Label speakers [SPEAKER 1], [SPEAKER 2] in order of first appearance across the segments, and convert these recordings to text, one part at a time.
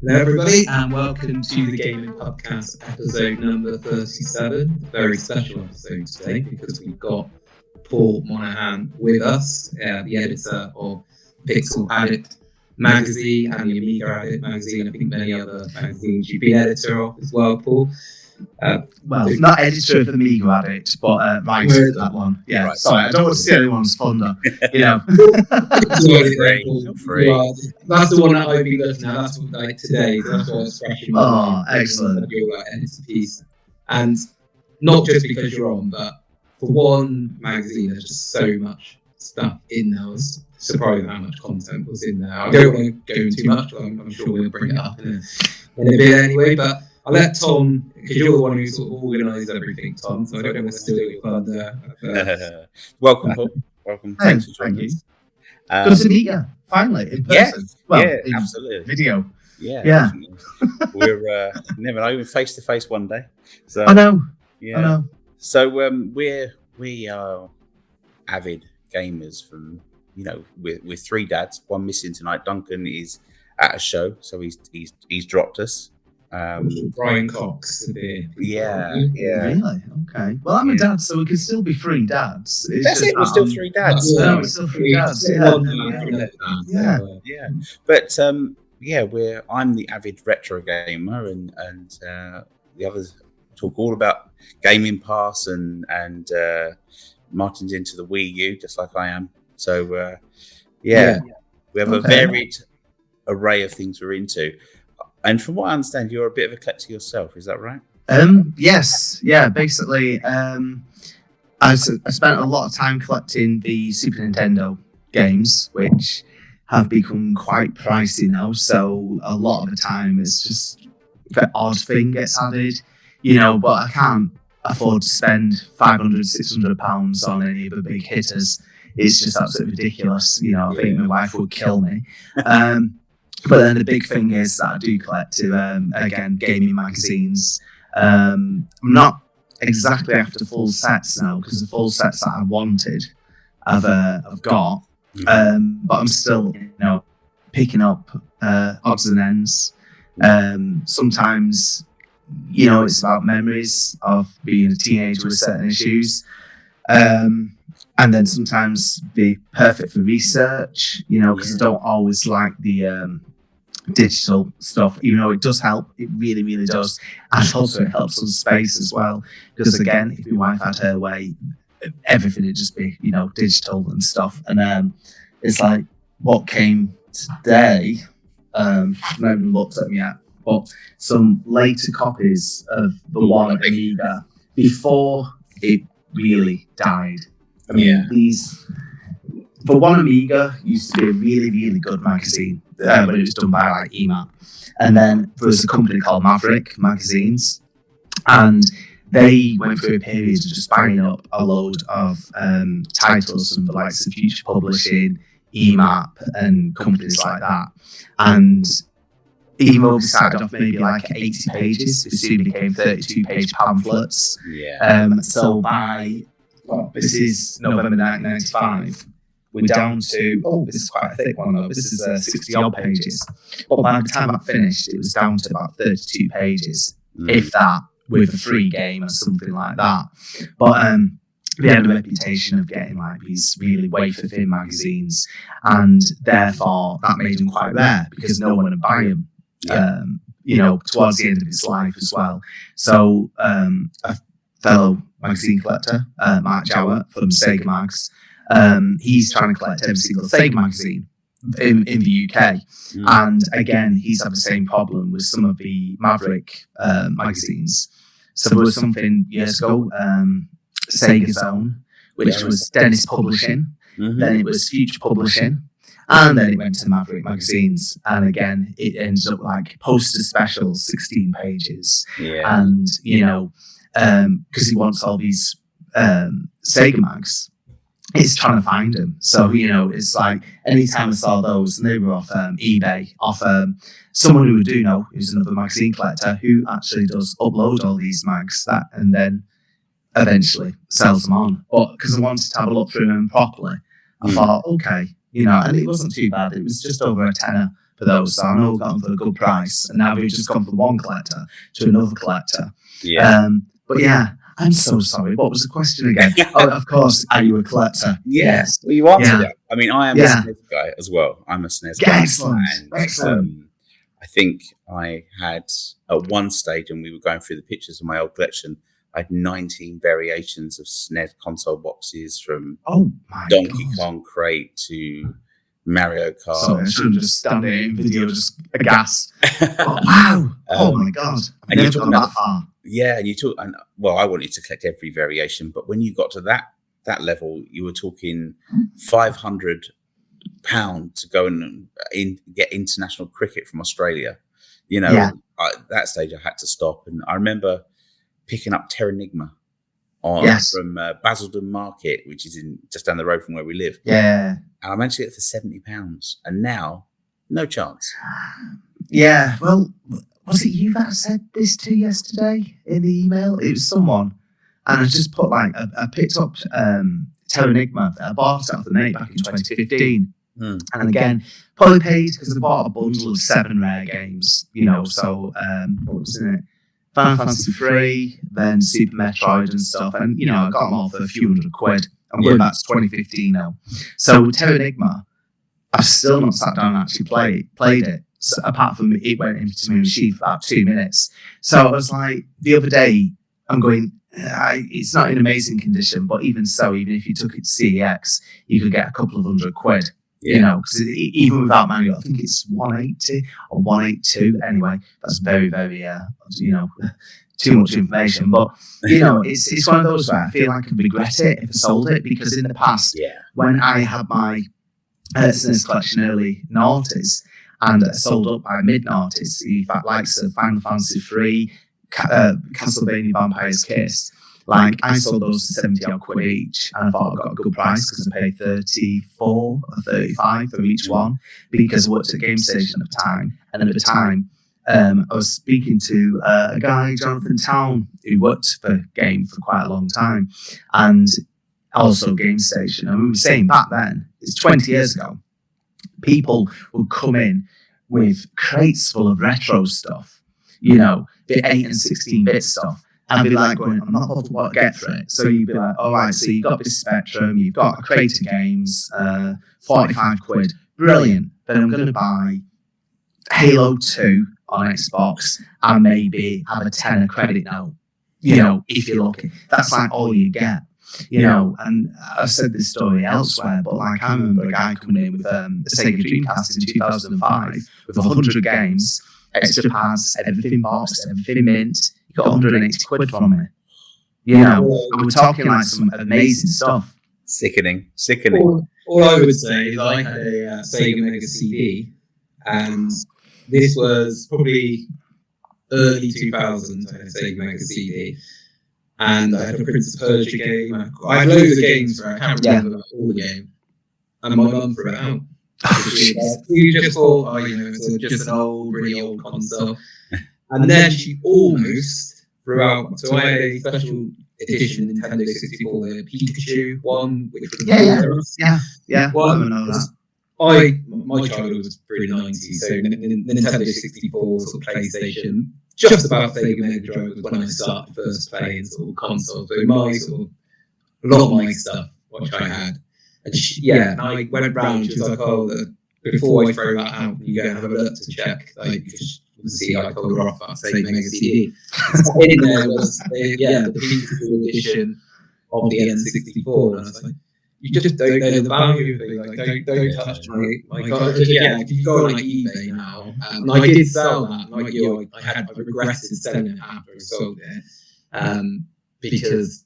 [SPEAKER 1] Hello, everybody, and welcome to the Gaming Pubcast episode number 37. A very special episode today because we've got Paul Monahan with us, the editor of Pixel Addict magazine and the Amiga Addict magazine. I think many other magazines you've been editor of as well, Paul.
[SPEAKER 2] Not editor of Amiga Addict, but writer of that one. Yeah, right. Sorry, I don't want to see anyone's thunder.
[SPEAKER 1] Feel free. That's the one that I've been looking at. That's what, like today. That's what I was fresh in my mind.
[SPEAKER 2] Excellent.
[SPEAKER 1] Your editor piece, and not just because you're on, but for one magazine, there's just so much stuff in there. I was surprised how much content was in there. I don't want to go into too much. I'm sure we'll bring it up in a bit anyway, but I'll let Tom, because you're the one who sort of organised everything, Tom, so I don't want to steal your thunder.
[SPEAKER 3] Welcome, Paul. Welcome. Thanks for joining us.
[SPEAKER 2] Good to meet you, finally, in person.
[SPEAKER 3] Absolutely.
[SPEAKER 2] Video.
[SPEAKER 3] Yeah. We're never know, face-to-face one day. So
[SPEAKER 2] I know.
[SPEAKER 3] Yeah. I know. So we are avid gamers from, we're three dads, one missing tonight. Duncan is at a show, so he's dropped us.
[SPEAKER 1] Brian Cox.
[SPEAKER 3] Yeah.
[SPEAKER 2] Really? Okay. Well, I'm a dad, so we can still be three dads.
[SPEAKER 3] That's it. We're still three dads.
[SPEAKER 2] No, we're still three dads.
[SPEAKER 3] Yeah. But I'm the avid retro gamer, and the others talk all about Gaming Pass and Martin's into the Wii U, just like I am. So we have a varied array of things we're into. And from what I understand, you're a bit of a collector yourself. Is that right?
[SPEAKER 2] Yes. Yeah. Basically, I spent a lot of time collecting the Super Nintendo games, which have become quite pricey now. So a lot of the time, it's just the odd thing gets added, But I can't afford to spend £500-600 on any of the big hitters. It's just absolutely ridiculous. I think my wife would kill me. But then the big thing is that I do collect, again, gaming magazines. I'm not exactly after full sets now, because the full sets that I wanted, I've got. But I'm still, picking up odds and ends. Sometimes, it's about memories of being a teenager with certain issues. And then sometimes be perfect for research, because I don't always like the digital stuff, even though it does help. It really, really does. And also it helps on space as well. Because again, if your wife had her way, everything would just be, digital and stuff. And it's like what came today, I haven't even looked at them yet, but some later copies of the one Amiga before it really died. I mean, the one Amiga used to be a really, really good magazine when it was done by like EMAP. And then there was a company called Maverick Magazines, and they went through a period of just buying up a load of titles from the likes of Future Publishing, EMAP, and companies like that. And even though we started off maybe like 80 pages, it soon became 32-page pamphlets. So by this is November 1995. We're down to, this is quite a thick one though. This is 60-odd pages. But by the time I finished, it was down to about 32 pages, if that, with a free game or something like that. But they had a reputation of getting like these really wafer-thin magazines, and therefore that made them quite rare because no one would buy them. Towards the end of his life as well. So a fellow magazine collector, Mark Jowett from Sega Mags, he's trying to collect every single Sega magazine in the UK. And again, he's had the same problem with some of the Maverick magazines. So there was something years ago, Sega Zone, which was Dennis Publishing, then it was Future Publishing, and then it went to Maverick Magazines. And again, it ended up like poster specials, 16 pages. And, because he wants all these Sega mags, it's trying to find them. So, it's like anytime I saw those, and they were off eBay, off someone who we do know, who's another magazine collector, who actually does upload all these mags and then eventually sells them on. But because I wanted to have a look through them properly, I thought, okay, and it wasn't too bad. It was just over a tenner for those. So I know we got them for a good price. And now we've just gone from one collector to another collector.
[SPEAKER 3] Yeah.
[SPEAKER 2] But yeah, I'm so sorry. What was the question again? Oh, of course, are you a collector?
[SPEAKER 3] Yes. Well, you answered
[SPEAKER 2] Yeah.
[SPEAKER 3] it. I mean, I am a SNES guy as well. I'm a SNES guy.
[SPEAKER 2] Excellent.
[SPEAKER 3] I think I had, at one stage, and we were going through the pictures of my old collection, I had 19 variations of SNES console boxes, from Donkey Kong Crate to Mario Kart.
[SPEAKER 2] Sorry, I should have just stand there in video, just aghast. Wow! Oh my god!
[SPEAKER 3] And
[SPEAKER 2] Never gone that far.
[SPEAKER 3] Yeah, and I wanted to collect every variation, but when you got to that level, you were talking £500 to go and get international cricket from Australia. You know, at that stage I had to stop, and I remember picking up Terranigma from Basildon Market, which is just down the road from where we live.
[SPEAKER 2] Yeah,
[SPEAKER 3] and I managed to get it for £70, and now no chance.
[SPEAKER 2] Yeah, well, was it you that said this to yesterday in the email? It was someone, and I just put I picked up Terranigma that I bought it off the mate back in 2015. And again, probably paid because I bought a bundle of 7 rare games, you know, so what was in it? Final Fantasy 3, then Super Metroid and stuff, and, you know, I got them all for a few £100. I'm going back to 2015 now. So Terranigma, I've still not sat down and actually played it, so, apart from it went into my machine for about 2 minutes. So I was like, the other day, I'm going, it's not in amazing condition, but even so, even if you took it to CEX, you could get a couple of £100. You know, because even without manual, I think it's 180 or 182. Anyway, that's very, very, you know, too much information. But, you know, it's one of those where I feel like I could regret it if I sold it, because in the past, when I had my SNES collection early noughties and sold up by mid noughties, the likes of Final Fantasy 3, Castlevania Vampire's Kiss, like, I sold those for 70 odd quid each, and I thought I got a good price because I paid 34 or 35 for each one, because I worked at Game Station at the time. And at the time, I was speaking to a guy, Jonathan Town, who worked for Game for quite a long time, and also Game Station. And we were saying back then, it's 20 years ago, people would come in with crates full of retro stuff, you know, the 8 and 16-bit stuff. And be like going, I'm not bothered what I get for it. So you'd be like, all right, so you've got this Spectrum, you've got a crate of games, 45 quid, brilliant. Then I'm going to buy Halo 2 on Xbox and maybe have a tenner credit note, you know, if you're lucky. That's like all you get, you know. And I've said this story elsewhere, but like I remember a guy coming in with a Sega Dreamcast in 2005 with 100 games, extra pads, everything boxed, everything mint. Got 180 quid from it. You know, we're talking like some amazing stuff.
[SPEAKER 3] Sickening.
[SPEAKER 1] All I would say is I had a Sega Mega CD, and this was probably early 2000s. I had a Sega Mega CD, and I had a Prince of Persia game. I had loads of games for it. I can't remember all the game. And my mum threw it out. You just thought, oh, you know, it's just an old, really old console. And then she almost threw out. So I had a special edition Nintendo 64, the Pikachu one, which was
[SPEAKER 2] yeah.
[SPEAKER 1] Well,
[SPEAKER 2] I know that.
[SPEAKER 1] My childhood was pretty 90s, so Nintendo 64, sort of PlayStation, just about Sega Mega Drive was when I started first playing sort of consoles. So a lot of my stuff, which I had. And I went round. She was like, "Oh, before I throw that out, you go and have a look to check." Like, because obviously I told her off about Sega Mega CD. In there was the Pikachu edition of the N64, and I was like, "You just don't know the value of it. Like, don't touch my God." If you go on like eBay now, and I did sell that. Like you, I regretted selling it after I sold it, because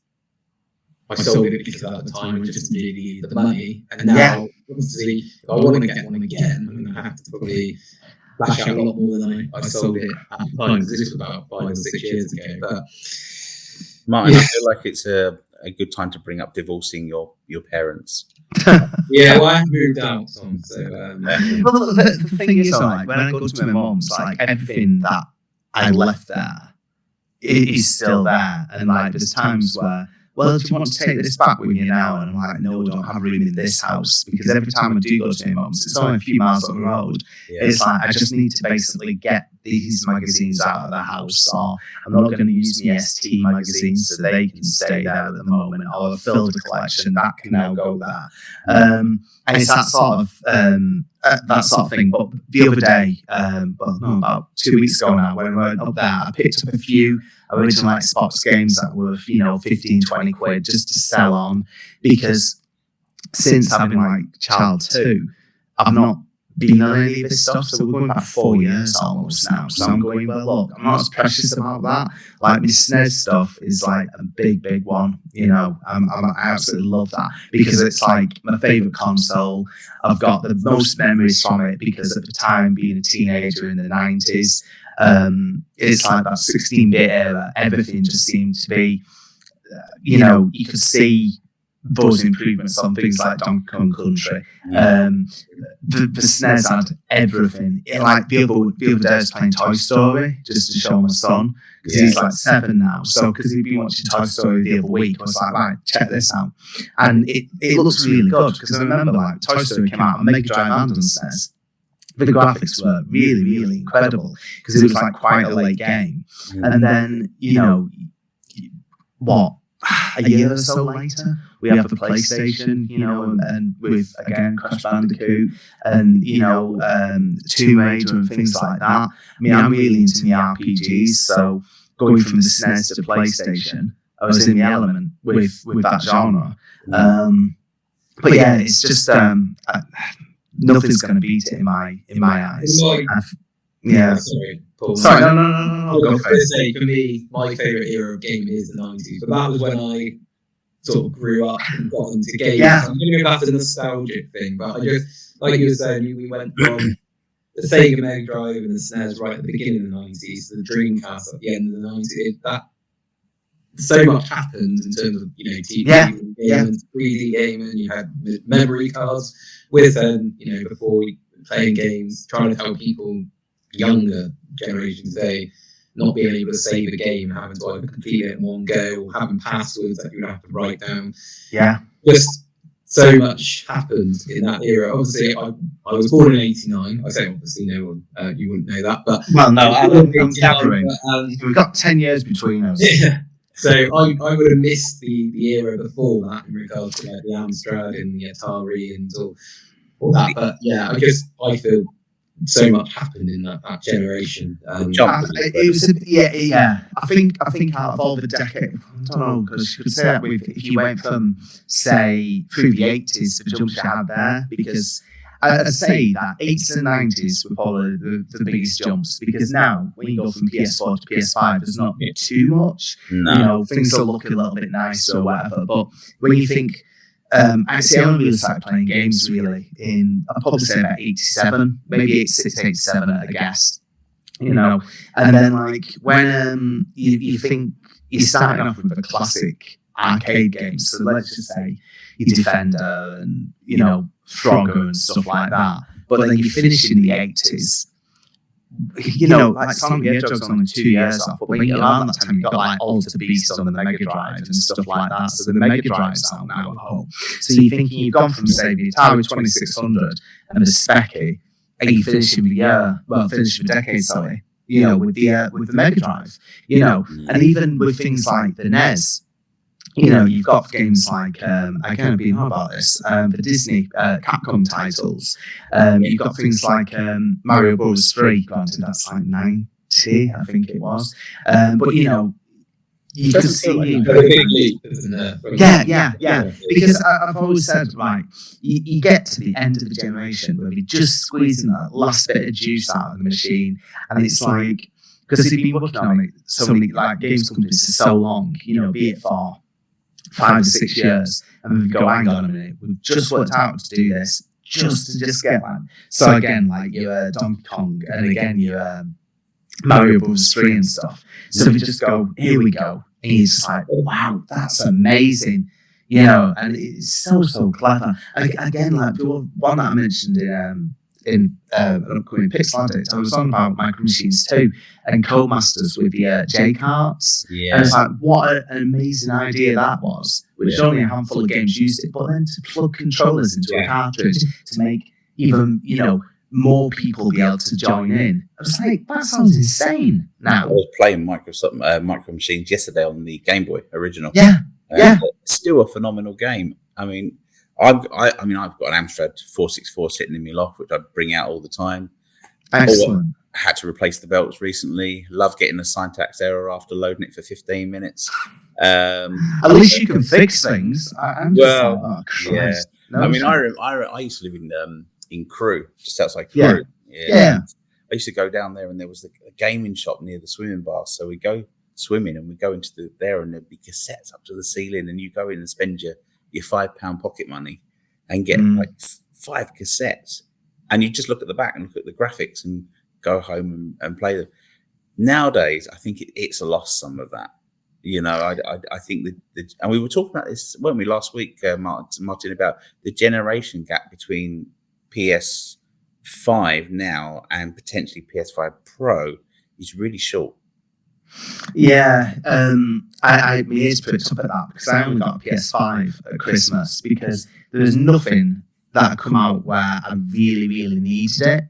[SPEAKER 1] I sold it because at the time I just really needed the money, and now obviously if I want to get one again, I'm going to have to probably lash out a lot more than I sold it at the time, because this was about 5 or 6 years ago. But
[SPEAKER 3] Martin, I feel like it's a good time to bring up divorcing your parents.
[SPEAKER 1] Well, I moved out, Tom, so
[SPEAKER 2] well, the thing is, like, when I go to my mum's, like, everything that I left there is still there, and like there's times where, well, do you want to take this back with you now? And I'm like, no, we don't have room in this house, because every time I do go to my mum's, it's only a few miles up the road.
[SPEAKER 3] Yeah.
[SPEAKER 2] It's like, I just need to basically get these magazines out of the house, or I'm not going to use my ST magazines so they can stay there at the moment, or I've filled a collection that can now go there. And it's that sort of thing. But the other day, about 2 weeks ago now, when I went up there, I picked up a few original Xbox games that were, 15, 20 quid just to sell on, because since having child 2, I've not been on any of this stuff. So we're going back 4 years almost now. So I'm going, well, look, I'm not as precious about that. Like, my SNES stuff is a big one. I absolutely love that, because it's my favorite console. I've got the most memories from it, because at the time, being a teenager in the 90s, it's that 16-bit era. Everything just seemed to be, you could see those improvements on things like Donkey Kong Country. The SNES had everything. The other day I was playing Toy Story just to show my son, because he's 7 now. So because he'd been watching Toy Story the other week, I was like, right, check this out. And it looks really good, because I remember Toy Story came out on Mega Drive and on SNES. The graphics were really, really incredible, because it was quite a late game. And then, a year or so later, we have the PlayStation, and with, again, Crash Bandicoot and, Tomb Raider and things like that. I mean, I'm really into the RPGs, so going from the SNES to PlayStation, I was in the element with that genre. But yeah, it's just nothing's going to beat it in my eyes.
[SPEAKER 1] Sorry, Paul.
[SPEAKER 2] Sorry, no.
[SPEAKER 1] I was going to say, for me, my favourite era of gaming is the 90s, but that was when I sort of grew up and got into games.
[SPEAKER 2] Yeah.
[SPEAKER 1] I'm going to go back to the nostalgic thing, but I just, like you were saying, we went from the Sega Mega Drive and the SNES right at the beginning of the 90s to the Dreamcast at the end of the 90s. That so much happened in terms of, TV gaming, 3D gaming. You had memory cards with them, before playing games, trying to tell people, younger generations today, not being able to save a game, having to either complete it in one go, or having passwords that you would have to write down.
[SPEAKER 2] Yeah.
[SPEAKER 1] Just so much happened in that era. Obviously, I was born in '89. I say obviously, no one, you wouldn't know that, but
[SPEAKER 2] well, no, I'm gathering. We've got 10 years between us.
[SPEAKER 1] Yeah. So I would have missed the era before that in regards to the Amstrad and the Atari and all that. But yeah, I feel so much happened in that generation.
[SPEAKER 2] It was I think out of all the decade, I don't know, because you could say that if you went from, say, through the 80s, the jumps you had there, because I'd say that 80s and 90s were probably the biggest jumps, because now when you go from PS4 to PS5, there's not too much.
[SPEAKER 3] No.
[SPEAKER 2] Things will look a little bit nicer or whatever. But when you think, I only really started playing games really I'd probably say about 87, maybe 86, 87 at a guess. And then when you think you're starting off with the classic arcade games, so let's just say your Defender and Frogger and stuff like that. But then you finish in the 80s. Sonic the Hedgehog's only 2 years off, but when you're around that time, you've got Alter Beast on the Mega Drive and stuff like that. So the Mega Drive's out now at home. So you're thinking you've gone from, say, the Atari 2600 and the Speccy, and you finish with the decade, sorry, with the Mega Drive, and even with things like the NES. You've got games like, I kind of been on about this, the Disney Capcom titles. You've got things like Mario Bros. 3, granted that's 90, I think it was. But you can see
[SPEAKER 1] a big leap, isn't it?
[SPEAKER 2] Yeah. Because I've always said, you get to the end of the generation where you're just squeezing that last bit of juice out of the machine, and it's because they've been working on it, so many games companies for so long, be it for 5 or 6 years, and then we go, hang on a minute, we've just worked out to do this, just to get that. So again, your Donkey Kong, and again your Mario Bros. 3 and stuff. So we just go, here we go, and you're just wow, that's amazing, and it's so clever. And again, the one that I mentioned in in an upcoming Pixel Addict, I was on about Micro Machines 2 and Codemasters with the J carts.
[SPEAKER 3] Yeah.
[SPEAKER 2] And it's like, what an amazing idea that was, which only a handful of games used it, but then to plug controllers into a cartridge to make even, more people be able to join in. I was like, that sounds insane now.
[SPEAKER 3] I was playing Micro Machines yesterday on the Game Boy original.
[SPEAKER 2] Yeah.
[SPEAKER 3] Still a phenomenal game. I mean, I've got an Amstrad 464 sitting in my loft, which I bring out all the time.
[SPEAKER 2] Excellent.
[SPEAKER 3] I had to replace the belts recently. Love getting a syntax error after loading it for 15 minutes.
[SPEAKER 2] At least you can fix things. I'm just like, oh, Christ.
[SPEAKER 3] No, I mean, I used to live in Crewe, just outside Crewe.
[SPEAKER 2] Yeah.
[SPEAKER 3] I used to go down there, and there was a gaming shop near the swimming bath. So we go swimming, and we go into there, and there'd be cassettes up to the ceiling, and you go in and spend your £5 pocket money and get like 5 cassettes, and you just look at the back and look at the graphics and go home and play them. Nowadays, I think it's lost some of that. I think and we were talking about this, weren't we, last week, Martin, about the generation gap between PS5 now and potentially PS5 Pro is really short.
[SPEAKER 2] Yeah, my ears pricked up at that because I only got a PS5 at Christmas because there was nothing that had come out where I really, really needed it,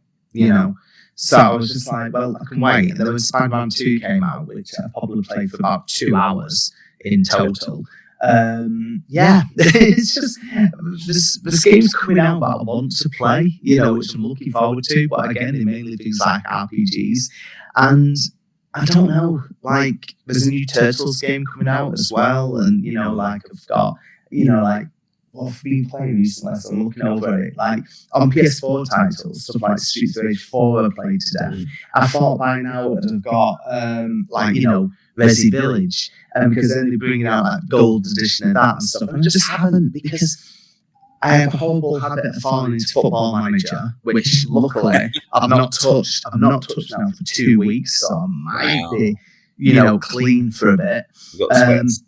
[SPEAKER 2] So I was just like, well, I can wait. And then when Spider-Man 2 came out, which I probably played for about 2 hours in total, it's just there's games coming out that I want to play, which I'm looking forward to. But again, they're mainly things like RPGs, and I don't know, like there's a new Turtles game coming out as well, and I've got what I've been playing recently, so I'm looking over it, like on PS4 titles, stuff like Streets of Rage 4 I played to death. I thought by now I'd have got Resi Village, because then they're bringing out that gold edition of that and stuff, and I just haven't, because I have a horrible habit of falling into Football Manager, which luckily I've not touched now for 2 weeks, so I might be, clean for a bit. Honest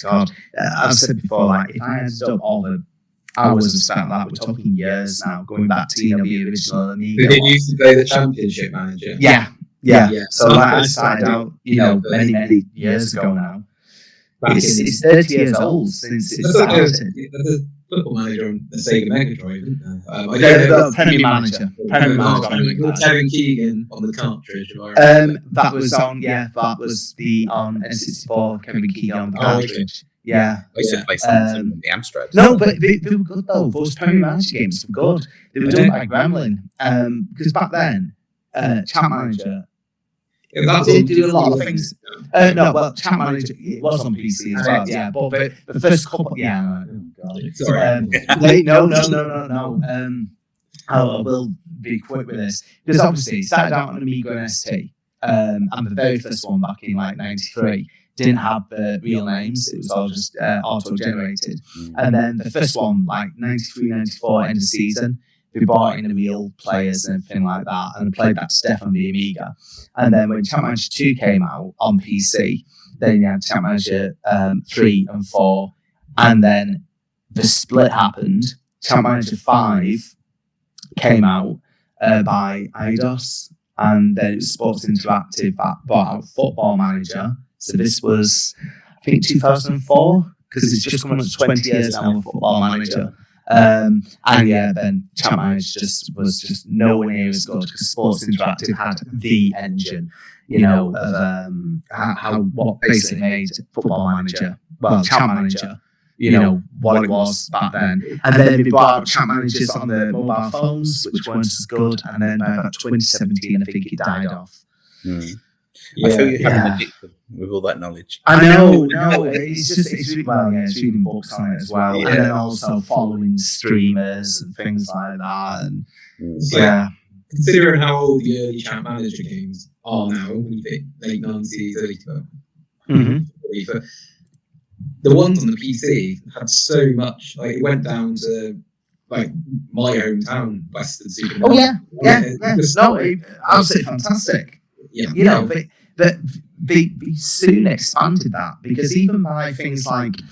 [SPEAKER 2] to God. I've said before, like, if I had done all the hours I've spent that, we're talking years now, going back to the original Amiga.
[SPEAKER 1] Did you used to play the Championship Manager?
[SPEAKER 2] Yeah. So I started out, many years ago now. It's 30 years old since it started.
[SPEAKER 1] The Football Manager on the Sega Mega Drive, didn't there?
[SPEAKER 2] Premier Manager.
[SPEAKER 1] Kevin Keegan on the cartridge.
[SPEAKER 2] That was on on N64, Kevin Keegan on the cartridge. Yeah.
[SPEAKER 3] I used to play some on the Amstrad.
[SPEAKER 2] No, but they were good though. Those Premier Manager games were good. They were done by Gremlin. Because back then, Champ Manager, they do a lot of things. Champ Manager, it was on PC as well. Yeah, but the first couple,
[SPEAKER 1] Sorry.
[SPEAKER 2] I will be quick with this, because obviously it started out on Amiga and ST, and the very first one back in like '93 didn't have the real names. It was all just auto-generated. And then the first one, like 93, 94, end of season, we brought in the real players and everything like that, and I played that to death on the Amiga. And then when Champ Manager 2 came out on PC, then you had Champ Manager 3 and 4, and then the split happened. Champ Manager 5 came out by Eidos, and then it was Sports Interactive that bought out Football Manager. So this was, I think, 2004, because it's just coming up to 20 years now of Football Manager. Then Champ Manager was just nowhere near as good, because Sports Interactive had the engine, of what basically made Football Manager, Champ Manager, what it was back then. And then they brought out Champ Managers on the mobile phones, which weren't as good. And then by about 2017, I think it died off.
[SPEAKER 3] I feel you having an addiction with all that knowledge.
[SPEAKER 2] I know, it's reading books on it as well, and then also following streamers and things like that. And
[SPEAKER 1] considering how old the early Champ Manager games are now, when you think late 90s, early 2000s, the ones on the PC had so much. Like, it went down to like my hometown, Western Supermarket.
[SPEAKER 2] Absolutely fantastic. But they soon expanded that, because even by things like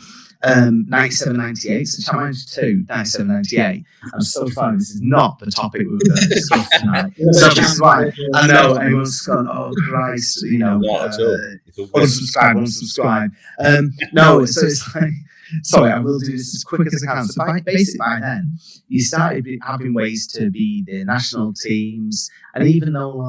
[SPEAKER 2] 97, 98, so Chat Manager 2, 97, 98. I'm so sorry, this is not the topic we were going to discuss tonight. So this is why I know everyone's gone, oh Christ, unsubscribe. No, so it's like, sorry, I will do this as quick as I can. So basically by then, you started having ways to be the national teams, and even though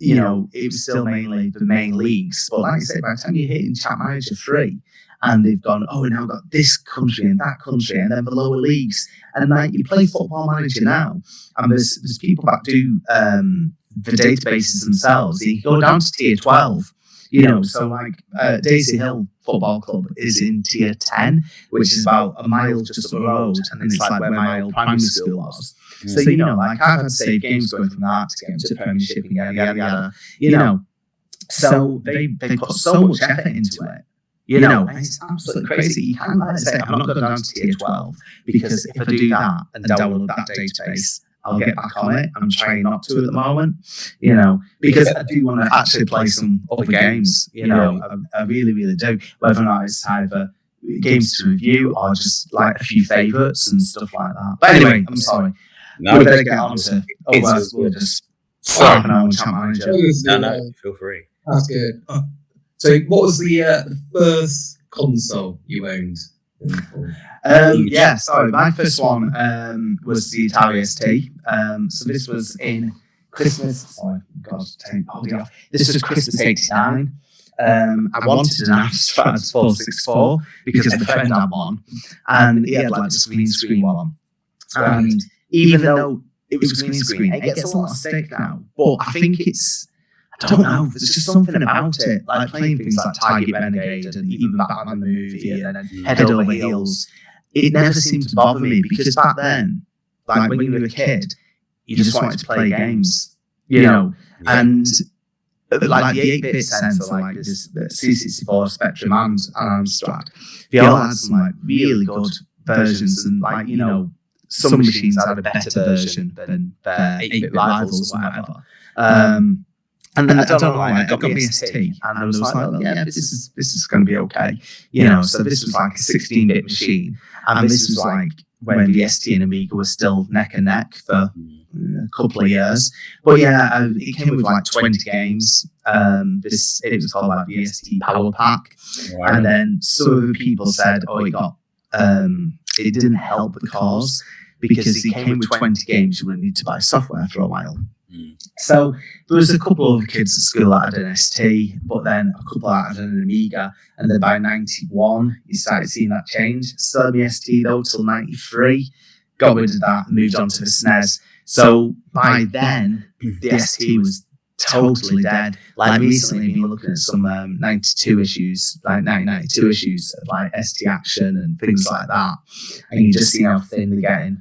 [SPEAKER 2] it was still mainly the main leagues, but like I said, by the time you're hitting Chat Manager 3, and they've gone, oh, we've now got this country and that country, and then the lower leagues, and you play Football Manager now, and there's people that do the databases themselves. You can go down to tier 12. So Daisy Hill Football Club is in tier 10, which is about a mile just up the road, and then it's like where my old primary school was. So, I've had to save games going from that to get into the Premiership and yada, yada. So they put so much effort into it. And it's absolutely crazy. You can't say, I'm not going down to tier 12, because if I do that and download that database, I'll get back on it. I'm trying not to at the moment, because I do want to actually play some other games. I really, really do. Whether or not it's either games to review or just like a few favourites and stuff like that. But anyway, I'm sorry.
[SPEAKER 3] No,
[SPEAKER 2] we better get on to. Otherwise, we'll just start an hour on Chat Manager.
[SPEAKER 3] No, feel free.
[SPEAKER 1] That's good. So, what was the first console you owned?
[SPEAKER 2] Sorry, my first one was the Atari ST. So this was in Christmas. Oh God, hold it off. This was Christmas '89. I wanted an Amstrad 464 because my friend had one, and he had like the green screen one. And even though it was green screen, it gets a lot of stick now. But I think I don't know, there's just something about it, like playing things like Target Renegade and even Batman the movie and then Head Over Heels. It never seemed to bother me, because back then, like when you were a kid, you just wanted to play games, and like the 8-bit sensor, like this C64 Spectrum and Amstrad, they all had some like really good versions, and some machines had a better version than their 8-bit rivals or whatever. And then I don't know, I got the ST, and I was like, this is going to be okay. So this was like a 16-bit machine, and this was like when the ST and Amiga were still neck and neck for a couple of years. But it came with like 20 games. It was called like the ST Power Pack. Right. And then some of the people said, it didn't help the cause, because it came with 20 games, you wouldn't need to buy software for a while. So there was a couple of kids at school that had an ST, but then a couple that had an Amiga, and then by 91 you started seeing that change. Still had the ST though till 93, got rid of that, moved on to the SNES. So by then the ST was totally dead. Like recently I've been looking at some 92 issues, like 1992 issues of like ST Action and things like that, and you just see how thin they're getting.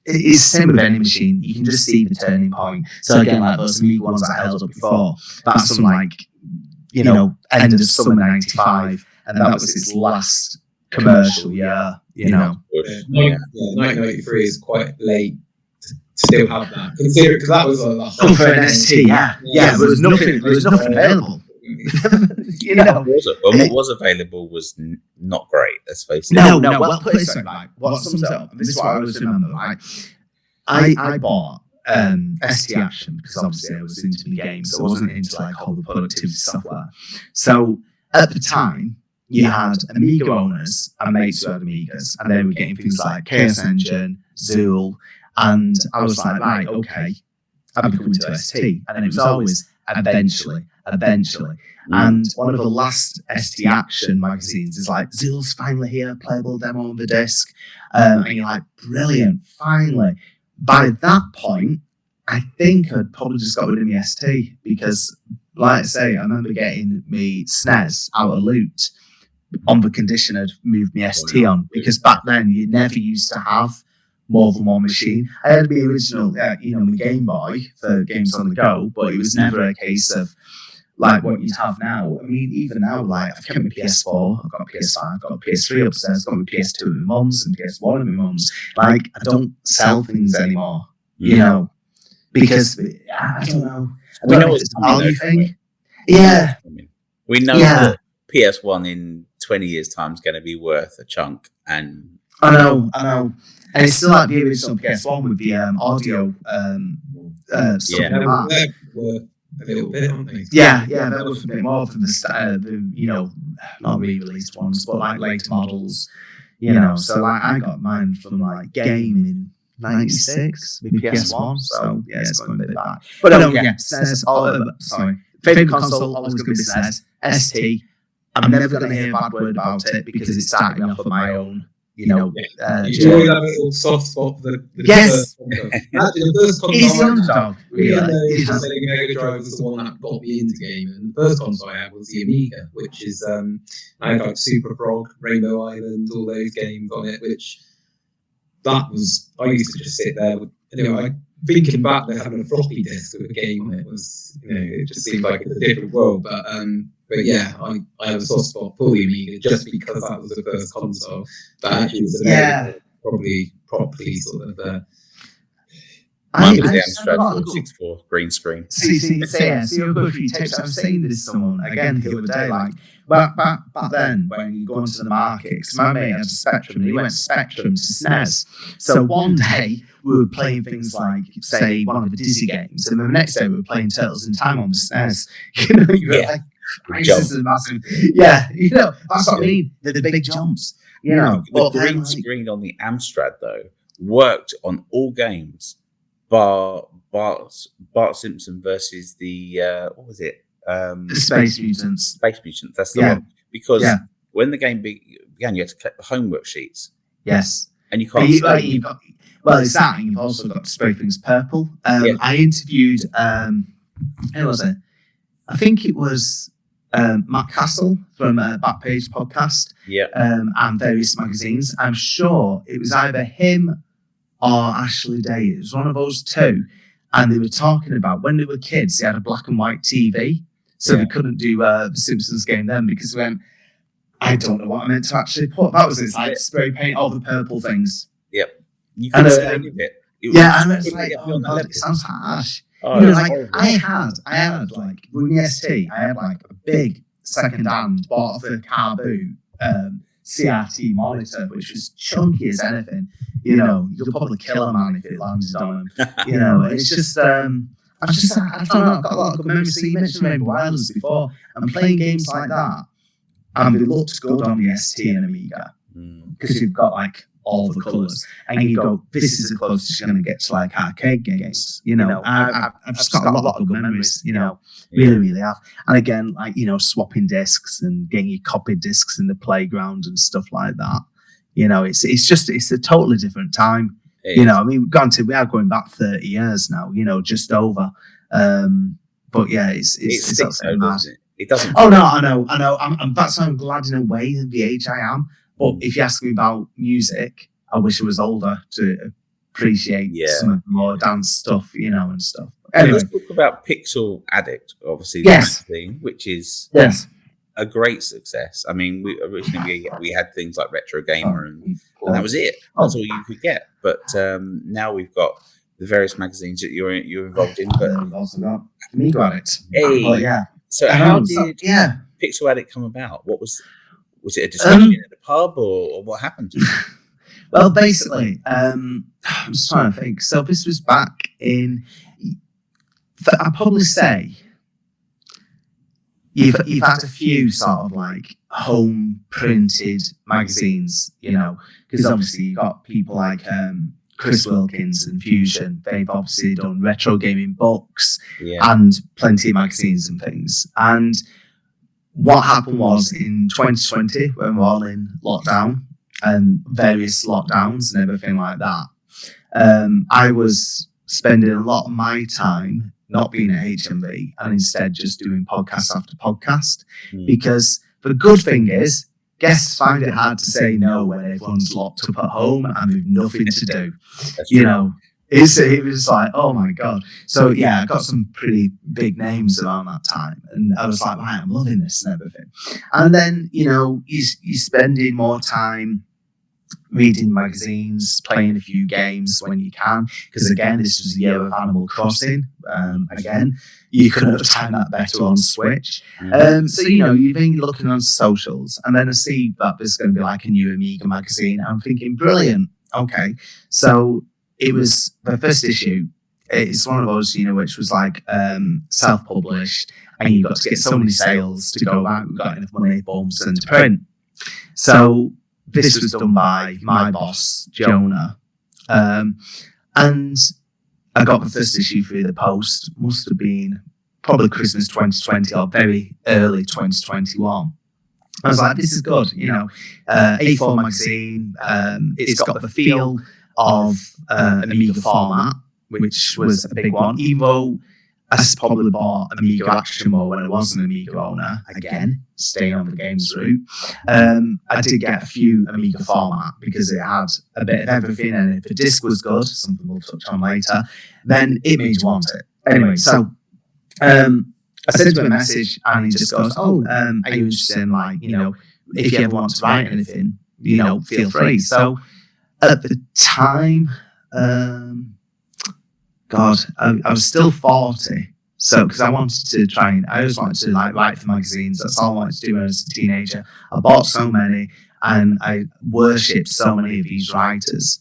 [SPEAKER 2] It's the same with any machine. You can just see the turning point. So again, like those Amiga ones I held up before, that's from end of summer '95, and that was its last commercial year.
[SPEAKER 1] 1993 is quite late to still have that. Consider it, because that was
[SPEAKER 2] for an ST. Yeah, there was nothing available.
[SPEAKER 3] What was available was not great. Let's face it.
[SPEAKER 2] No. Well, put it this way, right? What sums up? This is what I always remember. Right? I bought ST Action because obviously I was into the games. I wasn't into like all the productivity software. So at the time, you had Amiga owners and mates who had Amigas, and they were getting things like Chaos Engine, Zool, and I was like, right, okay, I'm becoming to ST, and then it was always eventually. And one of the last ST Action magazines is like, Zool's finally here, playable demo on the disc. And you're like, brilliant, finally. By that point, I think I'd probably just got rid of my ST, because, like I say, I remember getting me SNES out of loot on the condition I'd moved my ST on, because back then you never used to have more than one machine. I had the original, my Game Boy for games on the go, but it was never a case of like what you'd have now. I mean, even now, like I've kept my PS4, I've got a PS5, I've got a PS3 upstairs, I've got my PS2 at my mum's and PS1 at my mum's. Like I don't sell things anymore, because I don't know.
[SPEAKER 3] We know it's a value
[SPEAKER 2] thing. Yeah.
[SPEAKER 3] We know that PS1 in 20 years' time is going to be worth a chunk. And
[SPEAKER 2] I know. And it's still like the original PS1 with the audio stuff in the back.
[SPEAKER 1] Worth a little bit, aren't they?
[SPEAKER 2] Yeah, that was a bit more from the not re-released ones, but like later models, So like I got mine from like Game in '96 with PS1, so yeah, it's going a bit back. But no, SNES. Sorry, favorite console always going to be SNES. ST. I'm never going to hear a bad word about it because it's starting off of my own. You always
[SPEAKER 1] have a little soft spot for the
[SPEAKER 2] yes.
[SPEAKER 1] Actually, the first console
[SPEAKER 2] He's the underdog.
[SPEAKER 1] Really, Mega Drive was the one that got me into gaming. And the first console I had was the Amiga, which is I had like Super Frog, Rainbow Island, all those games on it. Which I used to just sit there with, thinking back to having a floppy disk with a game on it was, it just seemed like a different world. But yeah, I have a soft spot for the Amiga just because that was the first console that actually was probably properly sort of.
[SPEAKER 3] Mine was the Amstrad 464 green screen.
[SPEAKER 2] See, you'll go through tapes. I was saying this to someone again the other day, like back then when you go into the market, because my mate had a Spectrum, and he went Spectrum to SNES. So one day we were playing things like, say, one of the Dizzy games, and then the next day we were playing Turtles in Time on the SNES. You were like, this is massive. Yeah, that's what I mean. The big jumps.
[SPEAKER 3] The green screen on the Amstrad though worked on all games. Bart Simpson versus the what was it?
[SPEAKER 2] Space Mutants.
[SPEAKER 3] Space Mutants. That's the one. Because when the game began, you had to collect the homework sheets.
[SPEAKER 2] Yes,
[SPEAKER 3] and you can't.
[SPEAKER 2] It's that. And you've also got to spray things purple. I interviewed. Who was it? I think it was Matt Castle from Backpage Podcast.
[SPEAKER 3] Yeah.
[SPEAKER 2] And various magazines. I'm sure it was either him or Ashley Day. It was one of those two. And they were talking about when they were kids, they had a black and white TV. So they couldn't do the Simpsons game then because I don't know what I meant to actually put. That was it. Like spray paint all the purple things.
[SPEAKER 3] Yep. You couldn't say any of it.
[SPEAKER 2] And it's like, oh God, it sounds harsh. I had like with the ST, I had like a big second-hand bought off a car boot CRT monitor, which was chunky as anything. You could probably kill a man if it landed on him. It's just, I don't know, I've got a lot of good memories. So you mentioned Rainbow Islands before, and playing games like that, and they looked good on the ST and Amiga, because you've got like all the colours, and you go, this is the closest you're going to get to like arcade games. I've just got a lot of good memories, really, really have. And again, like, swapping discs and getting your copied discs in the playground and stuff like that. It's a totally different time. We are going back 30 years now, just over. But yeah, it's
[SPEAKER 3] it doesn't.
[SPEAKER 2] Oh no, I know. That's why I'm glad in a way at the age I am. But if you ask me about music, I wish I was older to appreciate some of the more dance stuff, and stuff. Anyway,
[SPEAKER 3] let's talk about Pixel Addict, obviously, which is a great success. I mean, we originally we had things like Retro Gamer, and that was it. That's all you could get. But now we've got the various magazines that you're involved in. But
[SPEAKER 2] we've also got Amiga Addict.
[SPEAKER 3] So how did Pixel Addict come about? What was it a discussion at the pub, or what happened?
[SPEAKER 2] Well, basically, I'm just trying to think. So this was back in, I'd probably say, you've had a few sort of like home printed magazines, because obviously you've got people like Chris Wilkins and Fusion. They've obviously done retro gaming books and plenty of magazines and things. And what happened was in 2020, when we're all in lockdown and various lockdowns and everything like that, I was spending a lot of my time not being at HMV and instead just doing podcast after podcast. Because the good thing is, guests find it hard to say no when everyone's locked up at home and with nothing to do. It was like, oh my God. So yeah, I got some pretty big names around that time. And I was like, right, I'm loving this and everything. And then, you're spending more time reading magazines, playing a few games when you can, because again, this was the year of Animal Crossing. Again, you couldn't have timed that better on Switch. So, you've been looking on socials, and then I see that there's going to be like a new Amiga magazine. I'm thinking, brilliant. Okay. So it was the first issue. It's one of those, which was like self-published, and you got to get so many sales to go, right, we've got enough money, boom, send to print. So this was done by my boss, Jonah. And I got the first issue through the post, must have been probably Christmas 2020 or very early 2021. I was like, this is good, A4 magazine. It's got the feel of an Amiga format, which was a big one, even though I probably bought Amiga Action more when I was an Amiga owner. Again, staying on the games route. I did get a few Amiga format because it had a bit of everything, and if the disc was good, something we'll touch on later, then it made you want it. Anyway, so I sent him a message, and he just goes, are you interested in, if you ever want to write anything, feel free. So at the time, I was still 40. So, because I wanted to I always wanted to write for magazines. That's all I wanted to do when I was a teenager. I bought so many, and I worshipped so many of these writers.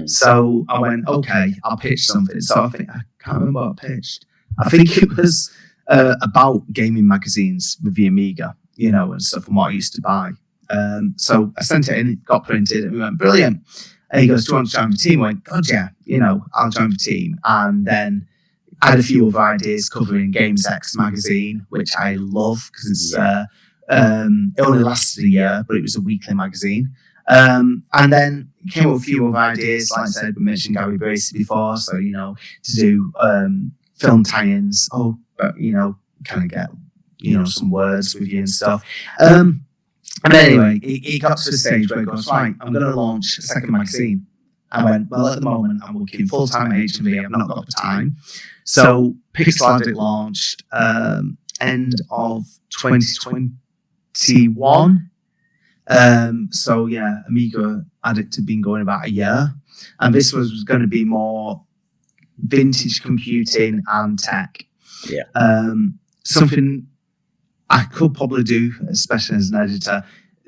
[SPEAKER 2] So I went, okay, I'll pitch something. So I can't remember what I pitched. I think it was about gaming magazines with the Amiga, and stuff, and what I used to buy. So I sent it in, got printed, and we went, brilliant. And he goes, do you want to join the team? I went, God, yeah, I'll join the team. And then I had a few other ideas covering Games X magazine, which I love because it's it only lasted a year, but it was a weekly magazine. And then came up with a few other ideas. Like I said, we mentioned Gary Bracey before, so to do film tie-ins. But kind of get some words with you and stuff. And anyway, it got to the stage where he goes, right, I'm going to launch a second magazine. I went, well, at the moment, I'm working full-time at HMV. I've not got the time. So Pixel Addict launched end of 2021. So, yeah, Amiga Addict had been going about a year. And this was going to be more vintage computing and tech.
[SPEAKER 3] Yeah.
[SPEAKER 2] Something I could probably do, especially as an editor,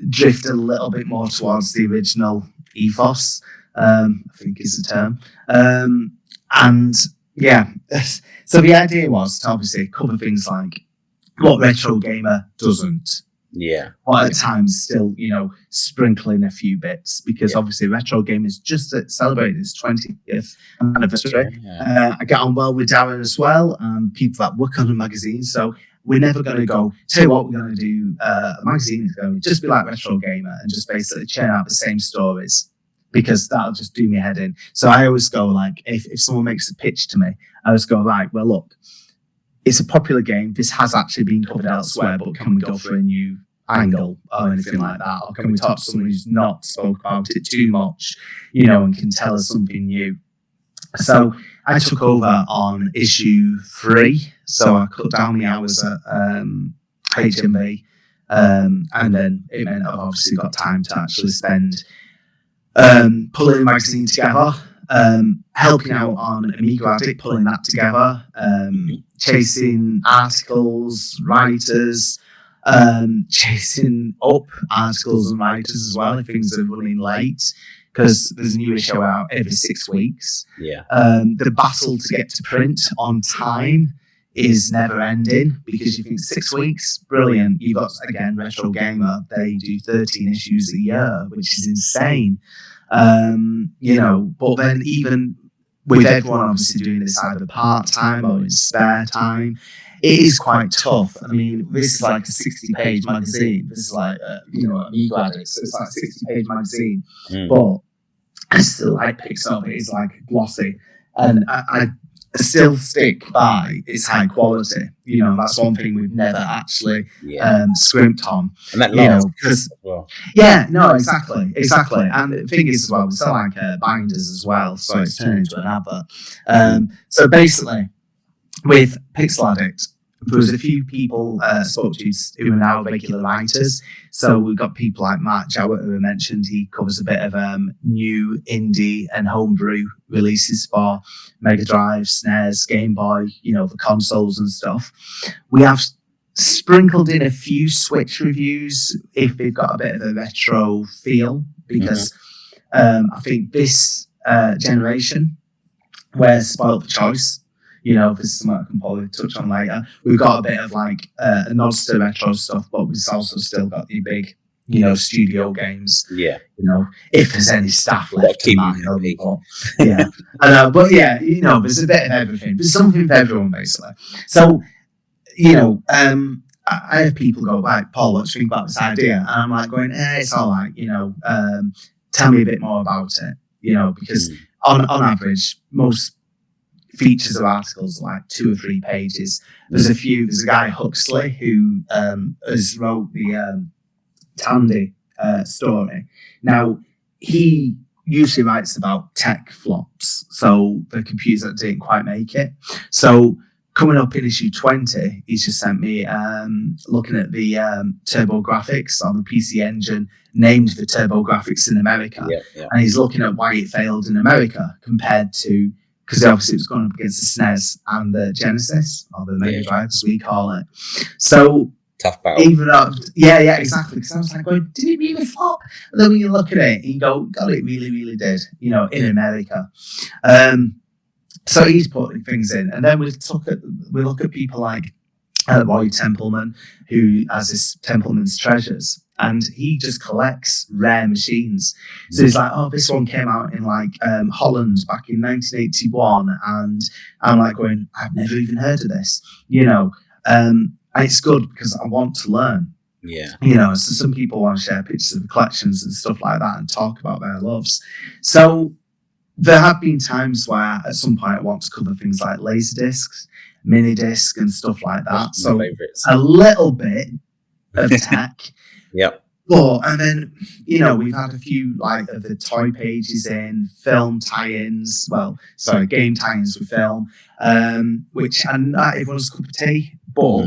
[SPEAKER 2] drift a little bit more towards the original ethos, I think is the term. And yeah, so the idea was to obviously cover things like what Retro Gamer doesn't.
[SPEAKER 3] Yeah.
[SPEAKER 2] But at times still, sprinkling a few bits, because obviously Retro Gamer is just celebrated its 20th anniversary. Yeah. I get on well with Darren as well, and people that work on the magazine. So we're never going to go, tell you what, we're going to do a magazine is going to just be like Retro Gamer and just basically churn out the same stories, because that'll just do me head in. So I always go if someone makes a pitch to me, I always go, right, well, look, it's a popular game. This has actually been covered elsewhere, but can we go for a new angle or anything like that? Or can we talk to someone who's not spoke about it too much, and can tell us something new? So I took over on issue 3. So I cut down the hours at HMV. And then it meant I've obviously got time to actually spend pulling the magazine together, helping out on Amiga Addict, pulling that together, chasing articles, writers, chasing up articles and writers as well if things are running late, because there's a new issue out every 6 weeks.
[SPEAKER 3] Yeah.
[SPEAKER 2] The battle to get to print on time is never ending, because you think 6 weeks, brilliant. You've got, again, Retro Gamer, they do 13 issues a year, which is insane. But then even with everyone obviously doing this either part-time or in spare time, it is quite tough. I mean, this is like a 60-page magazine. This is like, Amiga Addict, so it's like a 60-page magazine. But I still Pixel. It is like glossy. And I still stick by its high quality. That's one thing we've never actually scrimped on.
[SPEAKER 3] And that lasts
[SPEAKER 2] because
[SPEAKER 3] well.
[SPEAKER 2] Yeah, no, exactly. And the thing is as well, we sell binders as well, so it's turned into an advert. So basically, with Pixel Addict, there was a few people spoke to who are now regular writers. So we've got people like Mark Jowett, who I mentioned. He covers a bit of new indie and homebrew releases for Mega Drive, SNES, Game Boy, the consoles and stuff. We have sprinkled in a few Switch reviews if they've got a bit of a retro feel, because I think this generation, we're spoiled for choice. This is something I can probably touch on later. We've got a bit of like a nods to retro stuff, but we've also still got the big, studio games.
[SPEAKER 3] Yeah.
[SPEAKER 2] If there's any staff left to yeah. But yeah, there's a bit of everything. There's something for everyone, basically. So, I have people go, right, Paul, what do you think about this idea? And I'm like going, it's all right, tell me a bit more about it, because on average, most features of articles like 2 or 3 pages. There's a guy Huxley who has wrote the Tandy story. Now, he usually writes about tech flops, so the computers that didn't quite make it. So coming up in issue 20, he's just sent me looking at the TurboGrafx on the PC Engine named for TurboGrafx in America. And he's looking at why it failed in America compared to, because obviously it was going up against the SNES and the Genesis, or the Mega Drive as we call it. So
[SPEAKER 3] tough battle.
[SPEAKER 2] Even up, yeah, exactly. Because I was like, going, did it really flop? And then when you look at it, you go, God, it really, really did. In America. So he's putting things in, and then we look at people like Roy Templeman, who has this Templeman's Treasures, and he just collects rare machines. So he's like, this one came out in like Holland back in 1981, and I'm like going, I've never even heard of this, and it's good because I want to learn. So some people want to share pictures of collections and stuff like that and talk about their loves. So there have been times where at some point I want to cover things like Laserdiscs, mini disc and stuff like that. So a little bit of tech. But, and then, we've had a few like of the toy pages in, film tie-ins, game tie-ins with film, which and not everyone's cup of tea, but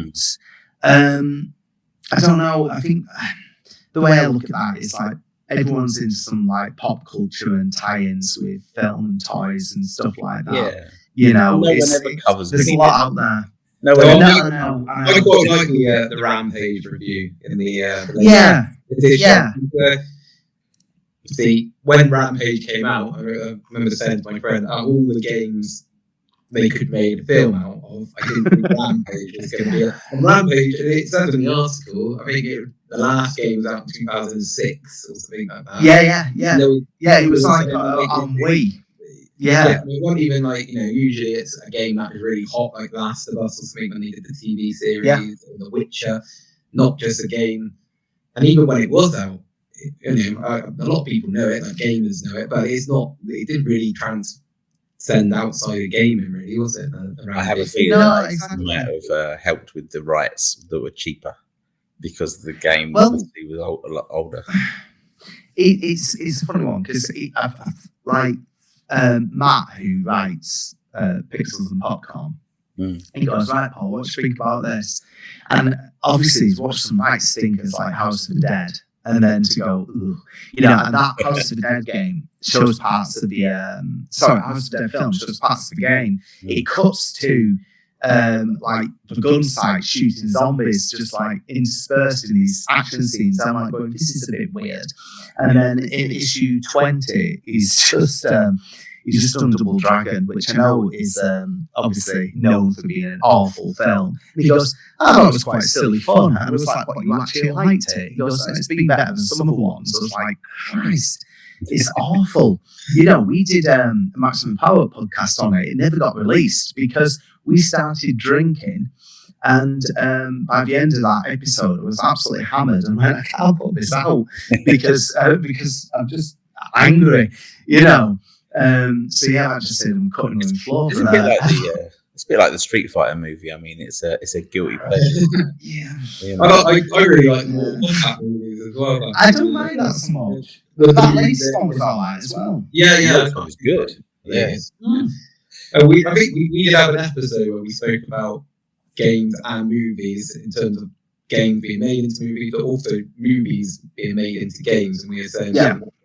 [SPEAKER 2] I don't know, I think the way I look at that is like everyone's into some like pop culture and tie-ins with film and toys and stuff like that. There's a lot out there.
[SPEAKER 1] I quite like the Rampage review in the edition. See, when Rampage came out, I remember saying to my friend, all the games they could make a film out of, I didn't think Rampage was going to be a Rampage. And it says in the article, I think the last game was out in 2006 or something like that. It was like on Wii. It wasn't even like, usually it's a game that is really hot, like Last of Us or something when they did the TV series or The Witcher, not just a game. And even when it was out, a lot of people know it, like gamers know it, but it didn't really transcend outside of gaming, really, was it?
[SPEAKER 3] I have a feeling that might have helped with the rights that were cheaper because the game obviously was a lot older.
[SPEAKER 2] It's a funny one because Matt, who writes Pixels and Popcorn, he goes, right, Paul, what do you think about this? And obviously he's watched some right stinkers like House of the Dead, and then to go, and that House of the Dead game shows parts of the House of the Dead film shows parts of the game. It cuts to like the gun site shooting zombies, just like interspersed in these action scenes. I'm like going, this is a bit weird. And then in issue 20, he's just done Double Dragon, which I know is obviously known for being an awful film. And he goes, I thought it was quite silly fun. And I was like, what, you actually liked it? He goes, it's been better than some other ones. I was like, Christ, it's awful. We did a Maximum Power podcast on it. It never got released because we started drinking, and by the end of that episode, I was absolutely hammered and went, I can't put this out because I'm just angry, So I just said I'm cutting on the floor.
[SPEAKER 3] It's a bit like the Street Fighter movie. I mean, it's a guilty pleasure.
[SPEAKER 1] I really like more combat movies as well.
[SPEAKER 2] I don't mind that so much. That latest one was alright as well.
[SPEAKER 3] That was good.
[SPEAKER 1] I think we did have an episode where we spoke about games and movies in terms of games being made into movies, but also movies being made into games. And we were saying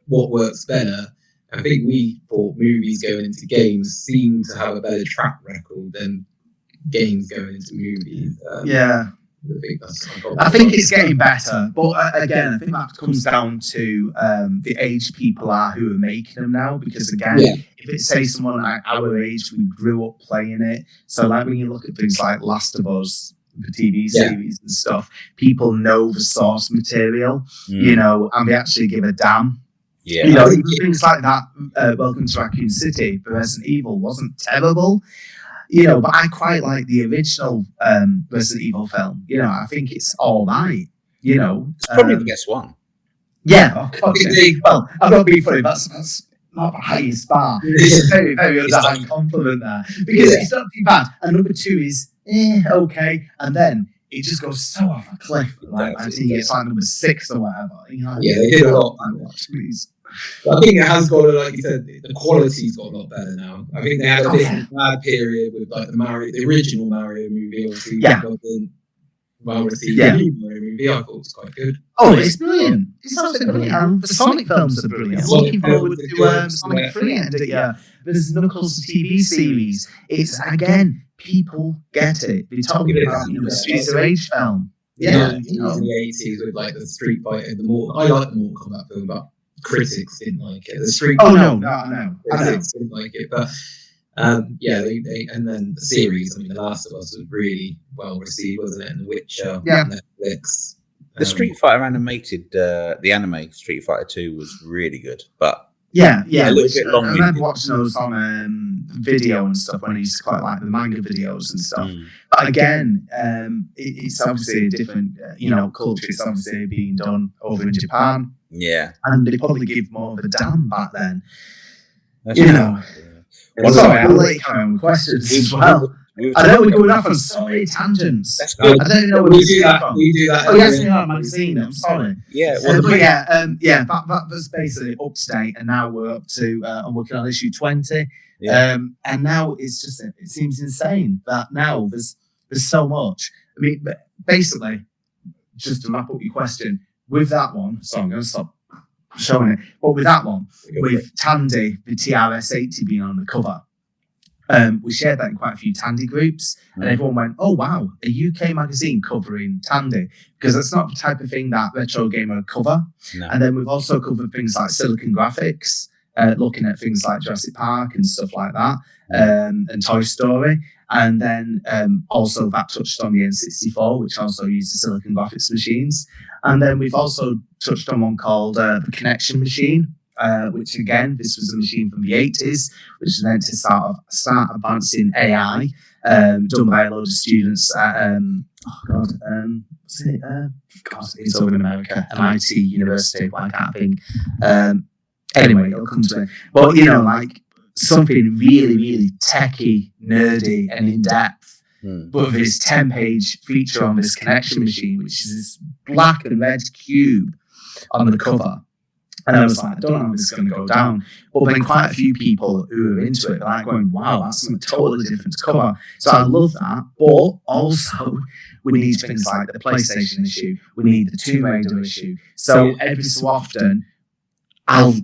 [SPEAKER 1] what works better. I think we thought movies going into games seem to have a better track record than games going into movies.
[SPEAKER 2] I think it's getting better, but again, I think that comes down to the age people are who are making them now. Because again, if it's say someone like our age, we grew up playing it. So like when you look at things like Last of Us, the TV series and stuff, people know the source material, you know, and they actually give a damn.
[SPEAKER 3] Yeah,
[SPEAKER 2] you know, things like that. Welcome to Raccoon City, the Resident Evil wasn't terrible. You know, but I quite like the original Resident Evil film. You know, I think it's all right. You know,
[SPEAKER 3] it's probably the best one.
[SPEAKER 2] Yeah. Well, I'm not being funny. That's not the highest bar. It's a very, very high compliment there because it's not too bad. And number 2 is okay, and then it just goes so off a cliff. Like I think it's like number 6 or whatever. You know,
[SPEAKER 1] they did a lot. But I think it has got, like you said, the quality's got a lot better now. I think they had a bad period with like the original Mario movie, obviously. Wasn't well received. The new Mario movie, I thought was quite good.
[SPEAKER 2] Oh, it's brilliant! It's absolutely brilliant. The Sonic films are brilliant. I'm looking forward to Sonic 3 end of the year. There's Knuckles TV series. It's again, people get it. They're talking about the Streets of Rage film.
[SPEAKER 1] Yeah, you know, in the 80s with like the Street Fighter, I like the Mortal Kombat film, but critics didn't like it. The Street critics didn't like it, but they and then the series. I mean, The Last of Us was really well received, wasn't it? And The Witcher, Netflix.
[SPEAKER 3] The Street Fighter animated, the anime Street Fighter 2 was really good, but
[SPEAKER 2] a little
[SPEAKER 3] bit long.
[SPEAKER 2] I remember watching those on video and stuff when I used to quite like the manga videos and stuff. But again, it's obviously a different, culture. It's obviously being done over in Japan.
[SPEAKER 3] Yeah,
[SPEAKER 2] and they probably give more of a damn back then.
[SPEAKER 3] That's
[SPEAKER 2] Sorry, I'll let you carry on with questions as well. I know we're going off on so many tangents. I don't know what we do that.
[SPEAKER 1] We do that.
[SPEAKER 2] Oh, yes, we are magazine. I'm sorry.
[SPEAKER 3] Yeah,
[SPEAKER 2] that was basically up to date, and now we're up to. I'm working on issue 20. And now it's just it seems insane that now there's so much. I mean, but basically, just to wrap up your question. With that one, so I'm going to stop showing it. But with that one, with Tandy, the TRS-80 being on the cover, we shared that in quite a few Tandy groups, and everyone went, "Oh wow, a UK magazine covering Tandy," because that's not the type of thing that Retro Gamer would cover. No. And then we've also covered things like Silicon Graphics, looking at things like Jurassic Park and stuff like that, and Toy Story. And then also that touched on the N64, which also uses Silicon Graphics machines. And then we've also touched on one called the Connection Machine, which again, this was a machine from the 80s, which was meant to start advancing AI, done by a load of students at, it's over in America, MIT University, I can't think. Anyway, it'll come to me. But, like something really, really techy, nerdy, and in-depth. But with this 10-page feature on this Connection Machine, which is this black and red cube on the cover. And I was like, I don't know how this is going to go down. But then quite a few people who are into it are like going, wow, that's something totally different to cover. So I love that. But also, we need things like the PlayStation issue. We need the Tomb Raider issue. So every so often, I'll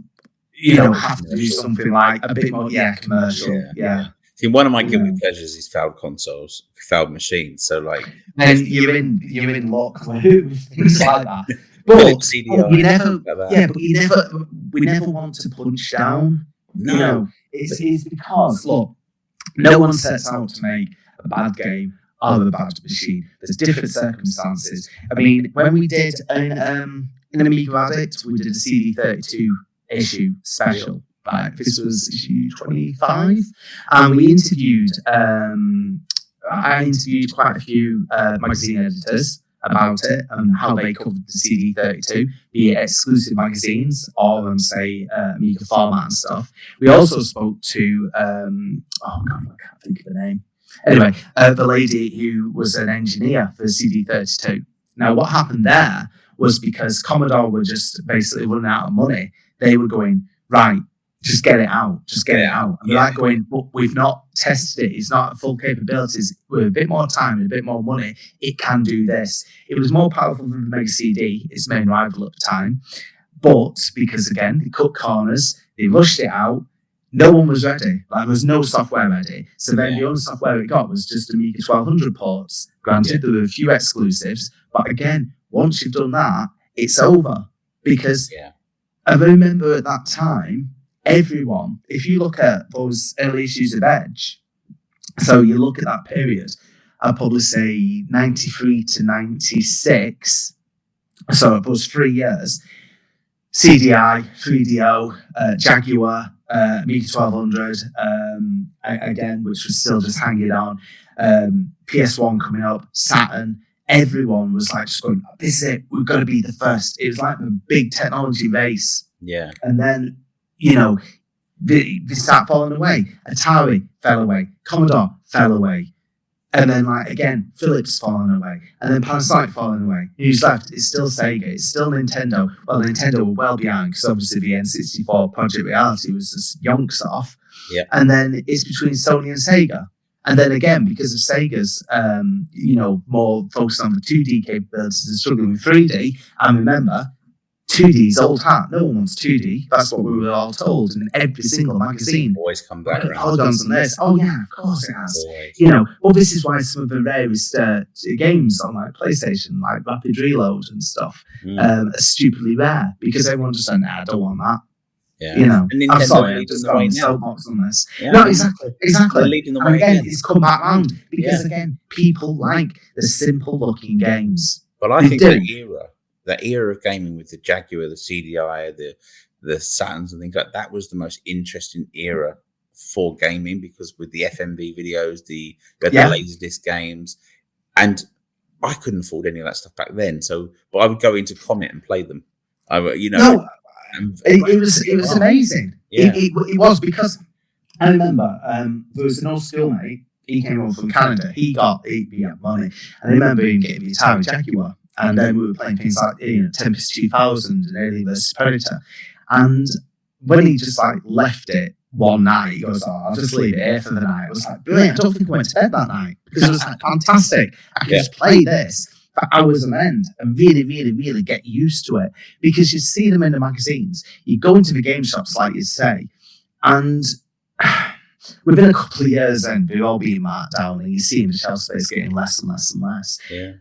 [SPEAKER 2] have to do something like a bit more, commercial. Yeah.
[SPEAKER 3] See, one of my guilty pleasures is failed consoles, failed machines. So like,
[SPEAKER 2] and you're in luck, things like that. But we never want to punch down.
[SPEAKER 3] No,
[SPEAKER 2] it's because look, no one sets out to make a bad game or a bad machine. There's different circumstances. I mean, when we did in Amiga Addict, we did a CD32 issue special. Right, this was issue 25, and we interviewed. I interviewed quite a few magazine editors about it and how they covered the CD32, be it exclusive magazines or on, say, Amiga format and stuff. We also spoke to, I can't think of the name. Anyway, the lady who was an engineer for CD32. Now, what happened there was because Commodore were just basically running out of money. They were going, right, just get it out. Just get it out. And we're
[SPEAKER 3] Yeah.
[SPEAKER 2] like going, but we've not tested it. It's not at full capabilities. With a bit more time and a bit more money, it can do this. It was more powerful than the Mega CD, its main rival at the time. But because, again, they cut corners, they rushed it out, no one was ready. Like, there was no software ready. So then the only software it got was just Amiga 1200 ports. Granted, there were a few exclusives. But again, once you've done that, it's over. Because I remember at that time, everyone, if you look at those early issues of Edge, so you look at that period, I'd probably say 93 to 96, so it was 3 years, CDI, 3DO, Jaguar, Amiga 1200, again, which was still just hanging on, PS1 coming up, Saturn, everyone was like just going, this is it, we've got to be the first. It was like a big technology race.
[SPEAKER 3] Yeah.
[SPEAKER 2] And then, they start falling away. Atari fell away. Commodore fell away. And then, again, Philips falling away. And then Panasonic falling away. Who's left? It's still Sega. It's still Nintendo. Well, Nintendo were well behind because obviously the N64 Project Reality was just yonks off.
[SPEAKER 3] Yeah.
[SPEAKER 2] And then it's between Sony and Sega. And then again, because of Sega's, more focused on the 2D capabilities and struggling with 3D, and remember, 2D is old hat. No one wants 2D. That's what we were all told in every single magazine.
[SPEAKER 3] Always come back around.
[SPEAKER 2] Polygons on this. Oh yeah, of course it has.
[SPEAKER 3] Always.
[SPEAKER 2] Well, this is why some of the rarest games on PlayStation, like Rapid Reload and stuff, are stupidly rare because everyone just said, "Nah, I don't want that."
[SPEAKER 3] Yeah.
[SPEAKER 2] And I'm sorry, I'm just going soapbox on this.
[SPEAKER 3] Yeah.
[SPEAKER 2] No, exactly.
[SPEAKER 3] They're leading the way
[SPEAKER 2] And again,
[SPEAKER 3] again.
[SPEAKER 2] it's come back round because again, people like the simple-looking games.
[SPEAKER 3] But I think that era of gaming with the Jaguar, the CDI, the Saturns and things like that was the most interesting era for gaming because with the FMV videos, the Laserdisc games, and I couldn't afford any of that stuff back then. So, but I would go into Comet and play them.
[SPEAKER 2] It was amazing.
[SPEAKER 3] Yeah.
[SPEAKER 2] It was because I remember there was an old schoolmate. He came over from Canada. He had money, and I remember him getting the Atari Jaguar. And then we were playing things like Tempest 2000 and Alien vs Predator. And when he just left it one night, he goes, "Oh, I'll just leave it here for the night." I was like, brilliant. I don't think I went to bed that night because it was fantastic. I could just play this for hours on end and really, really, really get used to it because you see them in the magazines. You go into the game shops, like you say, and within a couple of years, then they're all being marked down, and you see the shelf space getting less and less and less.
[SPEAKER 3] Yeah.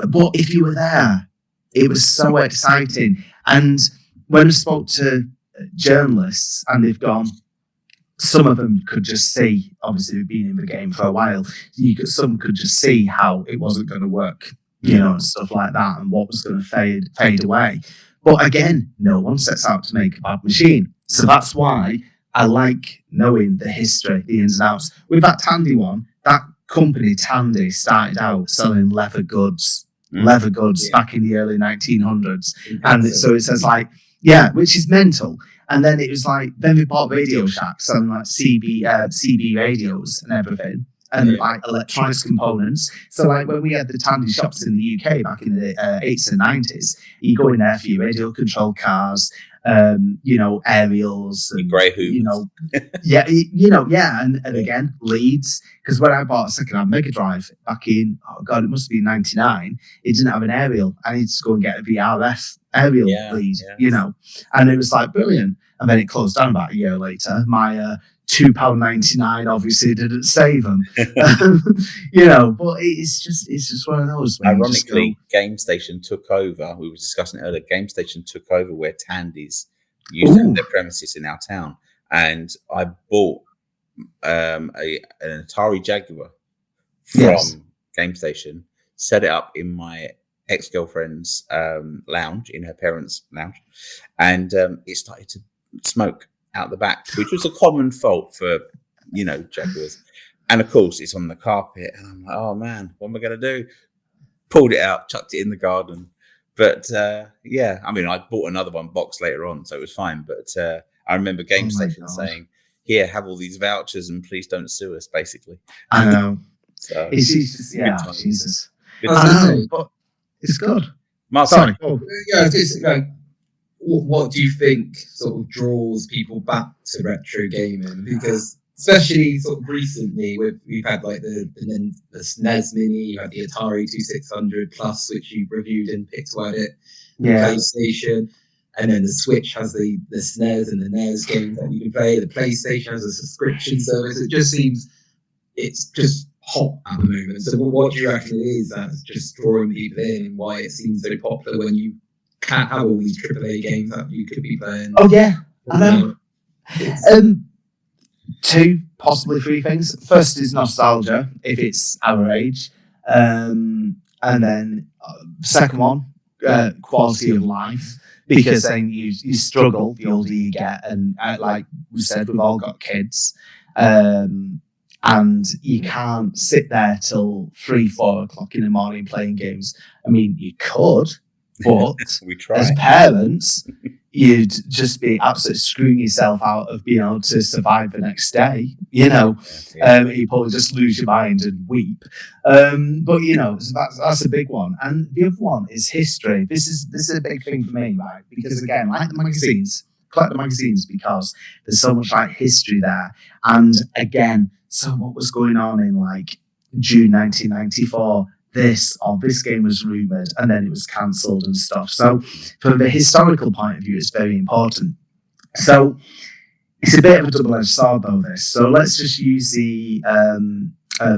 [SPEAKER 2] But if you were there, it was so exciting. And when I spoke to journalists, and they've gone, some of them could just see, obviously they've been in the game for a while, some could just see how it wasn't going to work, and stuff like that, and what was going to fade away. But again, no one sets out to make a bad machine. So that's why I like knowing the history, the ins and outs. With that Tandy one, that company Tandy started out selling leather goods back in the early 1900s. And so it says which is mental. And then it was then we bought Radio Shack selling CB radios and everything. And electronics components. So when we had the Tandy shops in the UK back in the 80s and 90s, you go in there for your radio control cars, aerials, and
[SPEAKER 3] Grey Hoovers.
[SPEAKER 2] and again, leads. Because when I bought a second-hand Mega Drive back in, it must have been 99, it didn't have an aerial. I needed to go and get a VRF aerial lead, and it was brilliant. And then it closed down about a year later. My £2.99 obviously didn't save them, but it's just one of those.
[SPEAKER 3] Ironically, GameStation took over. We were discussing it earlier. GameStation took over where Tandy's used their premises in our town, and I bought an Atari Jaguar from GameStation, set it up in my ex-girlfriend's lounge, in her parents' lounge, and it started to smoke out the back, which was a common fault for Jaguars. And of course it's on the carpet, and I'm like, oh man, what am I going to do? Pulled it out, chucked it in the garden. But I bought another one box later on, so it was fine. But I remember GameStation saying, here, have all these vouchers and please don't sue us, basically.
[SPEAKER 2] I know.
[SPEAKER 3] So
[SPEAKER 2] it's just, Jesus.
[SPEAKER 3] Good
[SPEAKER 2] I know, but it's good.
[SPEAKER 3] Mark,
[SPEAKER 2] sorry.
[SPEAKER 1] Yeah, what do you think sort of draws people back to retro gaming? Because especially sort of recently, we've had like the SNES Mini, you had the Atari 2600 Plus, which you reviewed in Pixel Edit, the PlayStation, and then the Switch has the SNES and the NES games that you can play. The PlayStation has a subscription service. It just seems it's just hot at the moment. So what do you reckon it is that's just drawing people in, and why it seems so popular when you can't have all these AAA games that you could be playing?
[SPEAKER 2] Oh yeah, I know. 2, possibly 3 things. First is nostalgia, if it's our age, and then second one, quality of life, because then you struggle the older you get, and like we said, we've all got kids, and you can't sit there till 3-4 o'clock in the morning playing games. I mean, you could, but as parents, you'd just be absolutely screwing yourself out of being able to survive the next day. You know, you probably just lose your mind and weep. But you know, so that's a big one. And the other one is history. This is a big thing for me, right? Because again, like the magazines, collect the magazines because there's so much like history there. And again, so what was going on in like June 1994? This game was rumoured and then it was cancelled and stuff. So from the historical point of view, it's very important. So it's a bit of a double-edged sword though, this. So let's just use the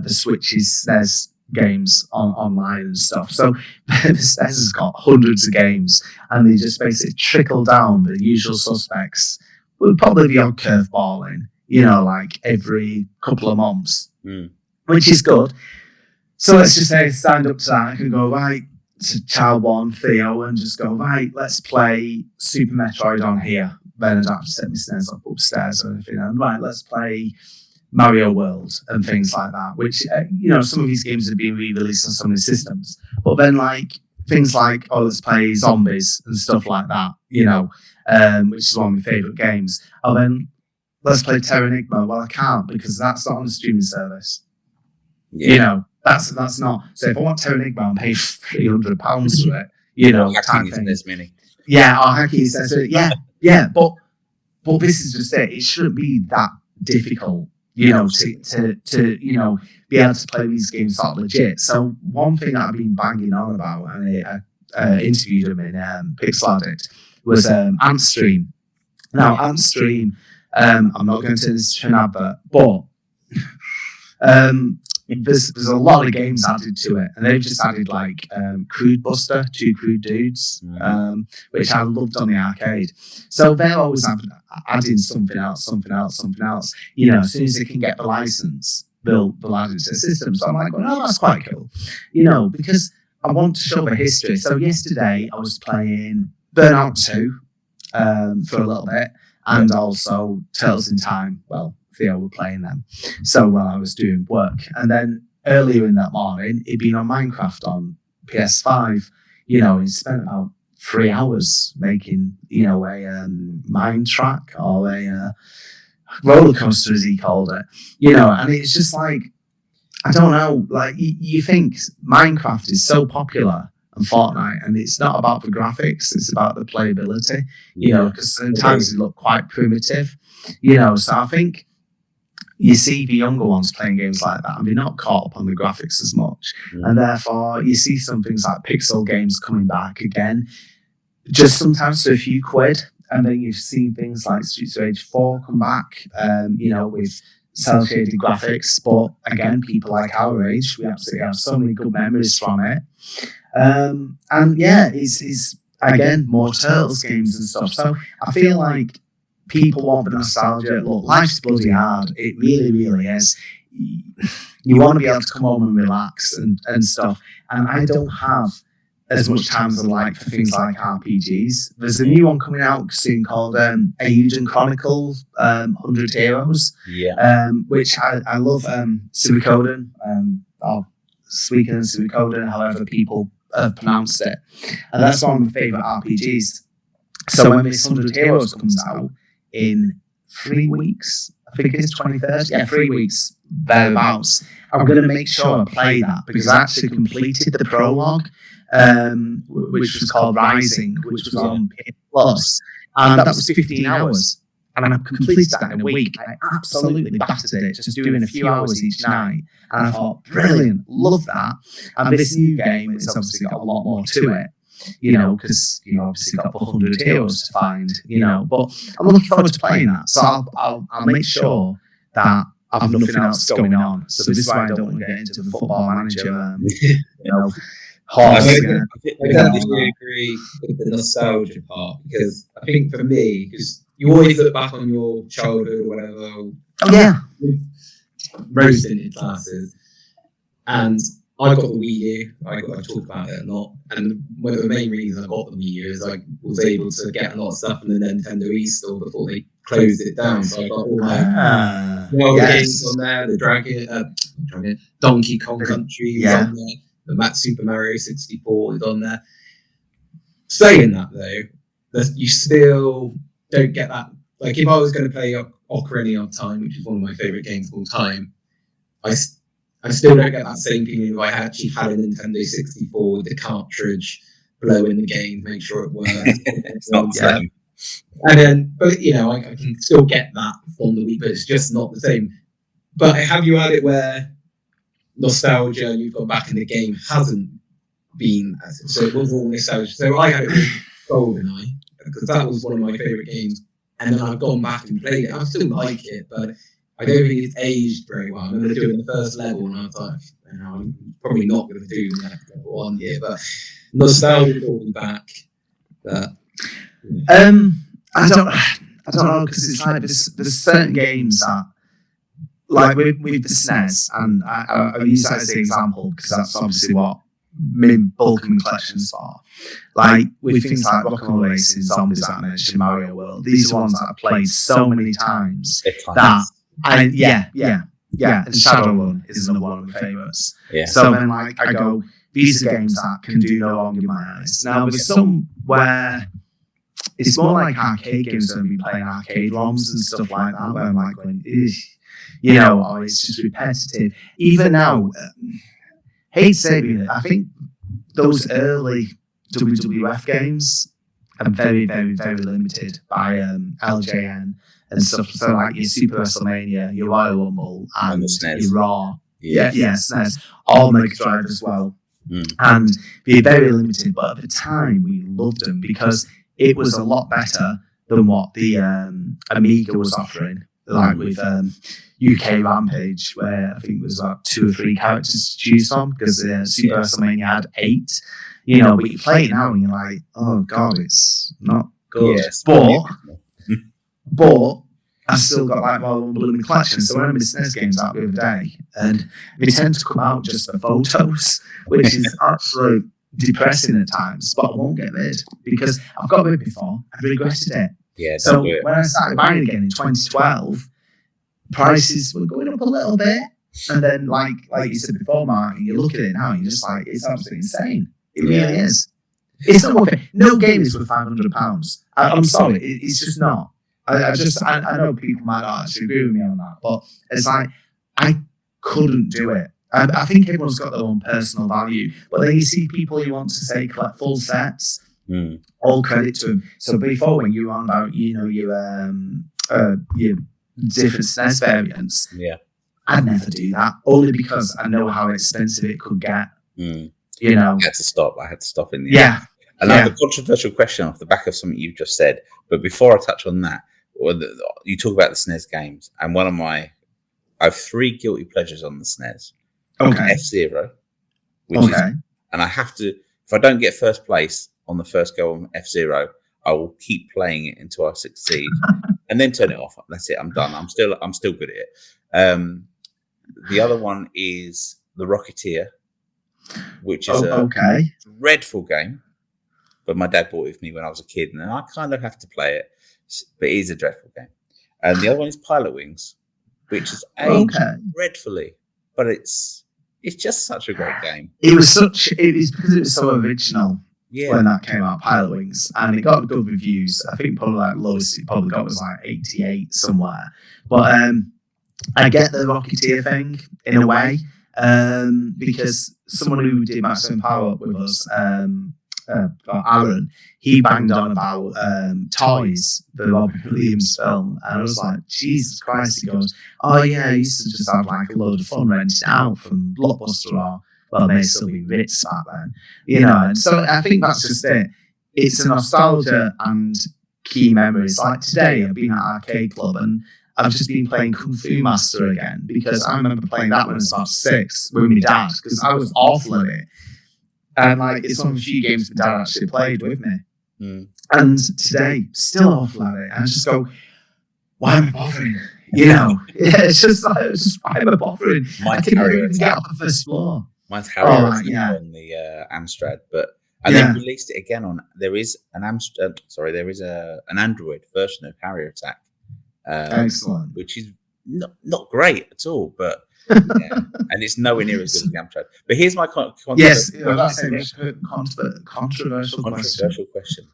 [SPEAKER 2] Switch's SNES games online and stuff. So the SNES has got hundreds of games and they just basically trickle down the usual suspects with probably the odd curveball in, you know, like every couple of months, which is good. So let's just say stand up to that. I can go right to child 1, Theo, and just go, right, let's play Super Metroid on here. Then I'd have to set my SNES up upstairs or anything. And right, let's play Mario World and things like that, which, you know, some of these games have been re-released on some of the systems. But then like things like, oh, let's play Zombies and stuff like that, you know, which is one of my favourite games. Oh, then let's play Terranigma. Well, I can't because that's not on the streaming service. Yeah. You know, that's not. So if I want Terranigma and pay £300 for it, you know,
[SPEAKER 3] hacking is this mini.
[SPEAKER 2] Yeah, or hacking is this mini. Yeah, but this is just it. It shouldn't be that difficult, you know, to you know, be able to play these games sort of legit. So one thing that I've been banging on about, and I interviewed him in Pixel Addict, was Antstream. Now Antstream, I'm not going to turn this to an advert, but there's a lot of games added to it, and they've just added like Crude Buster, 2 Crude Dudes, which I loved on the arcade. So they're always adding something else. You know, as soon as they can get the license, they'll add it to the system. So I'm like, well, that's quite cool, you know, because I want to show the history. So yesterday I was playing Burnout 2 for a little bit, and also Turtles in Time. Well, Theo were playing them. So while I was doing work. And then earlier in that morning, it'd been on Minecraft on PS5. You know, he spent about 3 hours making, you know, a mine track or a roller coaster, as he called it. You know, and it's just like, I don't know, like you think Minecraft is so popular and Fortnite, and it's not about the graphics, it's about the playability, you know, because sometimes they look quite primitive, you know, so I think you see the younger ones playing games like that and they're not caught up on the graphics as much. And therefore, you see some things like pixel games coming back again, just sometimes for a few quid. And then you've seen things like Streets of Rage 4 come back, you know, with cel-shaded graphics. But again, people like our age, we absolutely have so many good memories from it. And yeah, it's again, more Turtles games and stuff. So I feel like people want the nostalgia. Look, life's bloody hard. It really, really is. You want to be able to come home and relax and stuff. And I don't have as much time as I like for things like RPGs. There's a new one coming out soon called Eiyuden Chronicle 100 Heroes, which I love. Suikoden, or Suikoden, Suikoden, however people pronounced it. And that's one of my favourite RPGs. So when this 100 Heroes comes out in 3 weeks, I think it's 23rd. Yeah, 3 weeks, thereabouts. I'm going to make sure I play that because I actually completed the prologue, which was called Rising, which was on plus, and that was 15 hours. And I completed that in a week. I absolutely battered it, just doing a few hours each night. And I thought, brilliant, love that. And this new game, it's obviously got a lot more to it, because you obviously got 100 heroes to find, But I'm looking forward to playing that. So I'll make sure that I've nothing else going on. So this is why I don't want to get into the Football Manager,
[SPEAKER 1] I definitely agree with the nostalgia part, because I think for me, because you always look back on your childhood or whatever.
[SPEAKER 2] Oh, yeah.
[SPEAKER 1] Rose tinted glasses. And I got the Wii U. I talk about it a lot. And one of the main reasons I got the Wii U is I was able to get a lot of stuff in the Nintendo eStore before they closed it down. So I got all my games on there, the Dragon, Donkey Kong Country was on there, the Super Mario 64 is on there. Saying that though, you still don't get that. Like, if I was going to play Ocarina of Time, which is one of my favourite games of all time, I still don't get that same feeling if I actually had a Nintendo 64 with the cartridge, blow in the game, make sure it works.
[SPEAKER 3] It's not the same.
[SPEAKER 1] And then, but I can still get that from the Wii, but it's just not the same. But have you had it where nostalgia, you've got back in the game, hasn't been so it was all nostalgia? So I had it with GoldenEye, because that was one of my favourite games, and then I've gone back and played it. I still like it, but I don't think it's aged very well. I'm going to do it in the first level, and I was like, I'm probably not going to do the next level on here, but nostalgia brought me back. But
[SPEAKER 2] I don't know, because it's like there's certain games that, like with the SNES, and I use that as the example because that's obviously what main bulk of my collections are. Like with things like Rock and Roll Racing, Zombies that I mentioned, Mario World, these are ones that I've played so many times that and Shadowrun is another one of my favourites.
[SPEAKER 3] Yeah.
[SPEAKER 2] So then I go, these are games that can do no wrong in my eyes. Now there's some where it's more like arcade games when we playing arcade ROMs and stuff like that, where I'm like going, or it's just repetitive. Even now, hate saying it, I think those early WWF games are very, very, very limited by LJN and stuff. So like your Super WrestleMania, your Royal Rumble, and your Raw. SNES, all Mega Drive as well. And they're very limited, but at the time we loved them because it was a lot better than what the Amiga was offering, like with UK Rampage, where I think there was like 2 or 3 characters to choose from, because Super WrestleMania had 8. But you play it now and you're like, oh god, it's not good. Yes. But I've still got like Royal Rumble in the collection. So when I'm in SNES games out the other day, and they tend to come out just for photos, which is absolute depressing at times, but I won't get rid because I've got rid before. I've regretted it.
[SPEAKER 3] Yeah.
[SPEAKER 2] So when I started buying again in 2012, prices were going up a little bit, and then like you said before, Mark, and you look at it now, and you're just like, it's absolutely insane. It really is. It's not worth it. No game is worth £500. I'm sorry, it's just not. I know people might not actually agree with me on that, but it's like I couldn't do it. I think everyone's got their own personal value, but then you see people who want to say collect full sets. All credit to them. So before, when you were on about your different SNES variants, I'd never do that, only because I know how expensive it could get. I had to stop in the end.
[SPEAKER 3] And I have a controversial question off the back of something you've just said, but before I touch on that, you talk about the SNES games, and I have 3 guilty pleasures on the SNES. F-Zero, which is, and I have to, if I don't get first place on the first go on F-Zero, I will keep playing it until I succeed, and then turn it off. That's it. I'm done. I'm still good at it. The other one is the Rocketeer, which is a dreadful game, but my dad bought it for me when I was a kid, and I kind of have to play it, but it is a dreadful game. And the other one is Pilot Wings, which is aged dreadfully, but it's just such a great game.
[SPEAKER 2] It was because it was so original. When that came out, Pilot Wings, and it got good reviews. I think probably like lowest it probably got was like 88 somewhere. But I get the Rocketeer thing in a way, because someone who did Maximum Power Up with us, Aaron, he banged on about Toys, the Robin Williams film, and I was like, Jesus Christ. He goes, oh yeah, I used to just have like a load of fun renting it out from Blockbuster, or well, it may still be Ritz back then, and so I think that's just it. It's a nostalgia and key memories. Like today, I've been at Arcade Club and I've just been playing Kung Fu Master again, because I remember playing that when I was about 6 with my dad, because I was awful at it. And like, it's one of the few games my dad actually played with me. And today, still awful at it. And I just go, why am I bothering? It's just why am I bothering? I can never even get up the first floor.
[SPEAKER 3] Mine's Harrier on the Amstrad, and then released it again on. There is an Amstrad. There is an Android version of Harrier Attack.
[SPEAKER 2] Excellent.
[SPEAKER 3] Which is not great at all, but and it's nowhere near as good as the Amstrad. But here's my controversial question: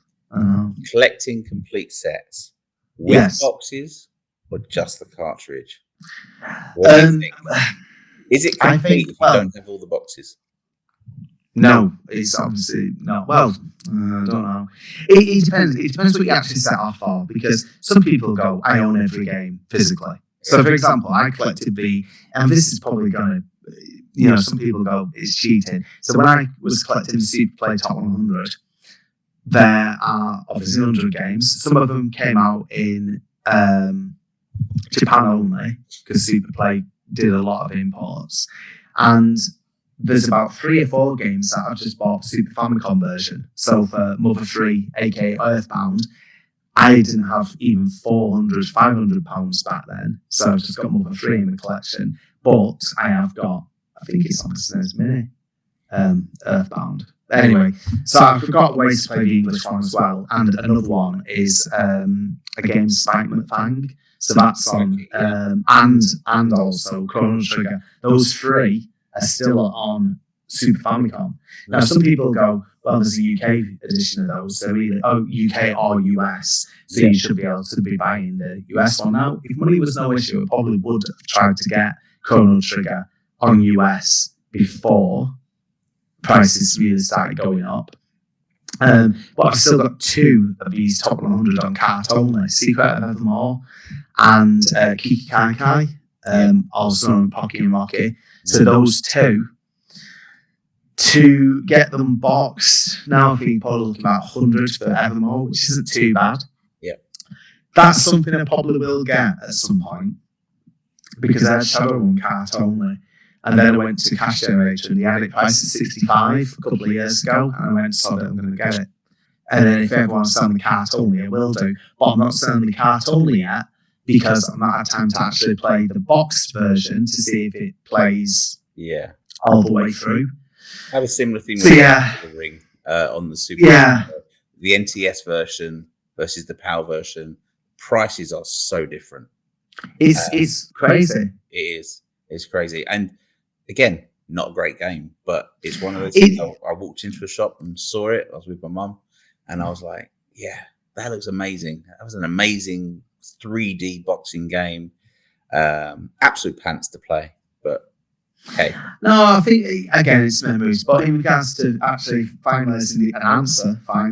[SPEAKER 3] collecting complete sets with boxes or just the cartridge? What do you think? Is it complete if you don't have all the boxes?
[SPEAKER 2] No, it's obviously not. Well, I don't know. It depends. It depends what you actually set off for, because some people go, I own every game physically. So, for example, I collected and this is probably going to, some people go, it's cheating. So when I was collecting Super Play Top 100, there are obviously 100 games. Some of them came out in Japan only, because Super Play did a lot of imports. And there's about 3 or 4 games that I've just bought Super Famicom version. So for Mother 3, aka Earthbound, I didn't have even £400-500 back then. So I've just got Mother 3 in the collection. But I have got, I think it's on the SNES Mini, Earthbound. Anyway, so I forgot ways to play the English one as well. And another one is a game Spike McFang. So that's on, and also Chrono Trigger. Those 3 are still on Super Famicom. Now, some people go, well, there's a UK edition of those. So either UK or US. So you should be able to be buying the US one. Now, if money was no issue, I probably would have tried to get Chrono Trigger on US before prices really started going up. But I've still got 2 of these Top 100 on cart only, Secret of Evermore and Kiki Kai Kai, also on Pocky and Rocky. So those 2, to get them boxed, now I think you're probably looking about 100 for Evermore, which isn't too bad.
[SPEAKER 3] Yeah.
[SPEAKER 2] That's something I probably will get at some point, because I had Shadowrun cart only. And then I went to Cash Generator and they had it priced at 65 a couple of years ago. And I went, so I'm going to get it. And then if everyone's selling the cart only, I will do. But I'm not selling the cart only yet, because I've not had time to actually play the boxed version to see if it plays all the way through.
[SPEAKER 3] I have a similar thing with the Ring on the Super. The NTS version versus the PAL version, prices are so different.
[SPEAKER 2] It's crazy.
[SPEAKER 3] It is. It's crazy. And again, not a great game, but it's one of those things. I walked into a shop and saw it. I was with my mum, and I was like, yeah, that looks amazing. That was an amazing 3D boxing game. Absolute pants to play, but hey.
[SPEAKER 2] No, I think, again, it's memories, but in regards to actually finalising an answer, I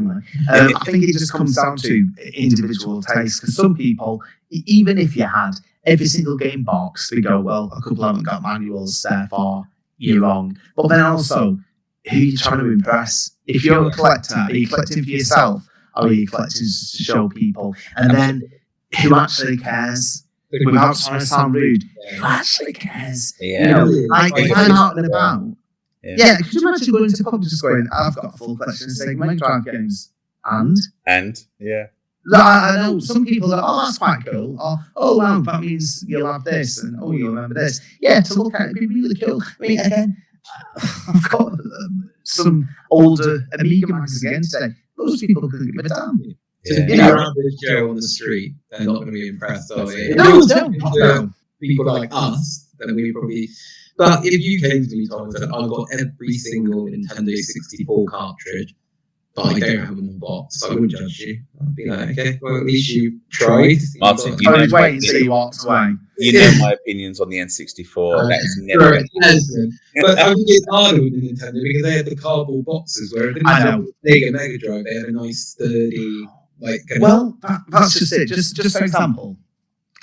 [SPEAKER 2] think it just comes down to individual taste, because some people, even if you had every single game box, they go, well, a couple haven't got manuals, therefore you're wrong. But then also, who are you trying to impress? If you're a collector, are you collecting for yourself, or are you collecting just to show people? And then, who actually cares? Without trying to sound rude, who actually cares?
[SPEAKER 3] Yeah.
[SPEAKER 2] Like if I'm out and about, could you imagine going to pub just going, I've got a full collection of Sega Mega Drive games, and I know some people go, oh, that's quite cool, or oh wow, that means you'll have this, and oh, you'll remember this. Yeah, to look at it, it'd be really cool. I mean, again, I've got some older Amiga magazines again today. Those people couldn't give a damn.
[SPEAKER 1] So if you're around this Joe on the street, they're not going to be impressed, are they?
[SPEAKER 2] No.
[SPEAKER 1] People like us, then we probably. But if you came to me, Tom, and said, I've got every single Nintendo 64 cartridge, but I don't have them on box, so I wouldn't judge you. I'd be like, okay, well, at least you tried.
[SPEAKER 3] Martin,
[SPEAKER 2] I was waiting until you walked away.
[SPEAKER 3] You know my opinions on the N64. That's never
[SPEAKER 1] Right, but I think it's harder with the Nintendo because they had the cardboard boxes, where the Sega Mega Drive, they had a nice sturdy, like.
[SPEAKER 2] Well, that's just it. Just for example,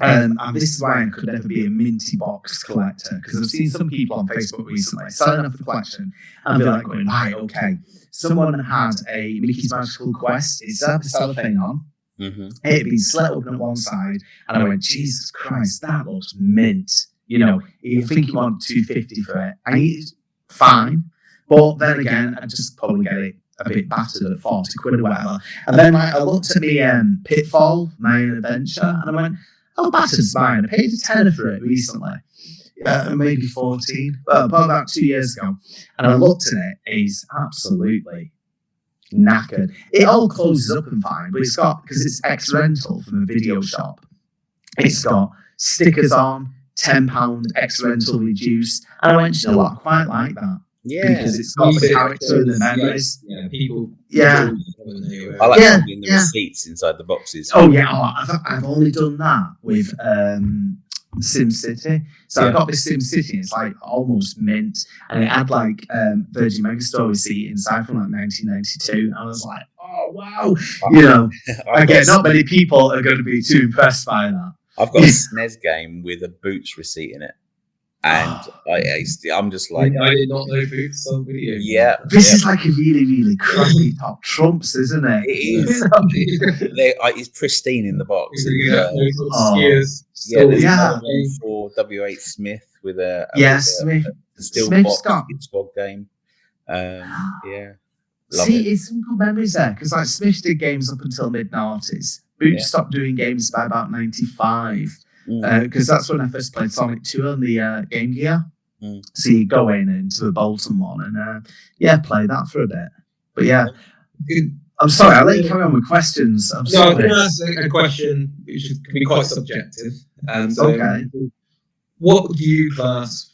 [SPEAKER 2] and this is why I could never be a minty box collector, because I've seen some people on Facebook recently selling off the collection and be like going, right, okay, someone had a Mickey's Magical Quest. It's had the cellophane on.
[SPEAKER 3] Mm-hmm.
[SPEAKER 2] It had been slit open at one side, and I went, Jesus Christ, that looks mint. You know, you think you want $250 for it, and it's fine. But then again, I'd just probably get it a bit battered at £40 or whatever. And then I looked at the Pitfall, My Own Adventure, and I went, oh, battered's mine. I paid $10 for it recently, maybe 14, but about 2 years ago. And I looked at it, it's absolutely knackered. It all closes up and fine, but it's got, because it's ex-rental from a video shop, it's got stickers on, £10 ex-rental reduced. And I went, you know what, I quite like that.
[SPEAKER 3] Yeah,
[SPEAKER 2] because it's got the character and the memories.
[SPEAKER 1] Yeah, people.
[SPEAKER 2] Yeah,
[SPEAKER 3] I like finding the receipts inside the boxes.
[SPEAKER 2] Oh yeah, I've only done that with SimCity. So I got this SimCity. It's like almost mint, and it had like Virgin Megastore receipt inside from like 1992. I was like, oh wow, you know, again, not many people are going to be too impressed by that.
[SPEAKER 3] I've got a SNES game with a Boots receipt in it. And I'm just like,
[SPEAKER 1] I did not know Boots on video.
[SPEAKER 3] Yeah,
[SPEAKER 2] this is like a really, really crappy top trumps, isn't it?
[SPEAKER 3] It is. It's pristine in the box. For W.H. Smith with a
[SPEAKER 2] Smith Scott
[SPEAKER 3] squad game. Yeah.
[SPEAKER 2] It's some good memories there, because like Smith did games up until mid-noughties. Boots stopped doing games by about 95. Because that's when I first played Sonic 2 on the Game Gear. So you go into the Bolton one and play that for a bit. But yeah, I'm sorry, I'll let you carry on with questions. I'm sorry.
[SPEAKER 1] I'm going to ask a question which can be quite subjective.
[SPEAKER 2] Okay.
[SPEAKER 1] What would you class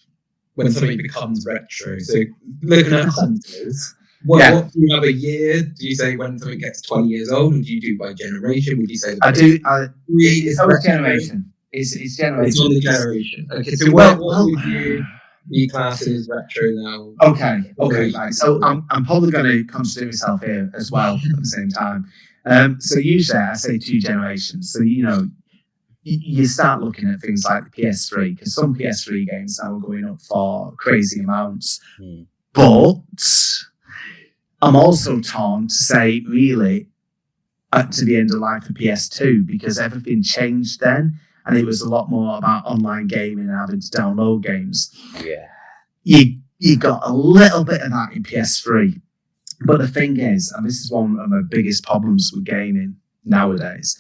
[SPEAKER 1] when something becomes retro? So looking at hunters, what do you have a year? Do you say when something gets 20 years old, or do you do by generation? Would you say
[SPEAKER 2] it's always generation. It's generation.
[SPEAKER 1] It's on the generation. Okay, so what would you be classed as retro now?
[SPEAKER 2] Okay, right. So I'm probably going to contradict myself here as well at the same time. So usually I say 2 generations. So, you know, you start looking at things like the PS3, because some PS3 games now are going up for crazy amounts. But I'm also torn to say, really, to the end of life of PS2, because everything changed then. And it was a lot more about online gaming and having to download games.
[SPEAKER 3] Yeah.
[SPEAKER 2] You got a little bit of that in PS3. But the thing is, and this is one of my biggest problems with gaming nowadays,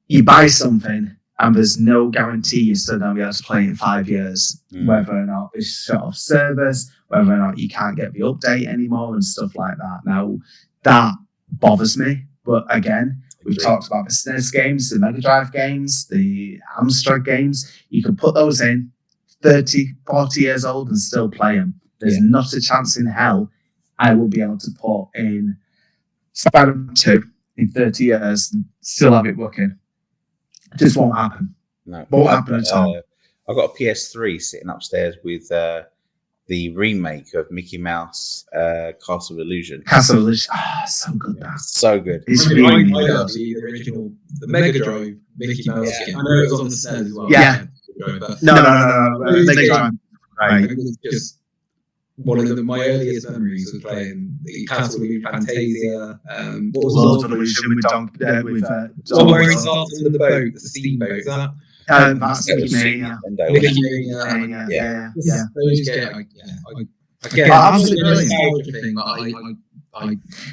[SPEAKER 2] you buy something and there's no guarantee you're still going to be able to play it in 5 years, whether or not it's shut off service, whether or not you can't get the update anymore and stuff like that. Now, that bothers me. But again, we've talked about the SNES games, the Mega Drive games, the Amstrad games. You can put those in 30, 40 years old and still play them. There's not a chance in hell I will be able to put in Spider-Man 2 in 30 years and still have it working. It just won't happen.
[SPEAKER 3] No.
[SPEAKER 2] Won't happen at all.
[SPEAKER 3] I've got a PS3 sitting upstairs with the remake of Mickey Mouse Castle Illusion.
[SPEAKER 2] Castle Illusion. So good, that.
[SPEAKER 3] So good.
[SPEAKER 1] It's really good. The original, the Mega Drive Mickey Mouse game. I know it was on the SNES as well.
[SPEAKER 2] Yeah. No. Mega Drive.
[SPEAKER 1] Right. It's just one of my earliest memories was playing the Castle Illusion, Fantasia. What was
[SPEAKER 2] Lord of Illusion with Duncan?
[SPEAKER 1] One where he starts with the boat, the steamboat, is that?
[SPEAKER 2] That's Mickey Mania.
[SPEAKER 1] Yeah.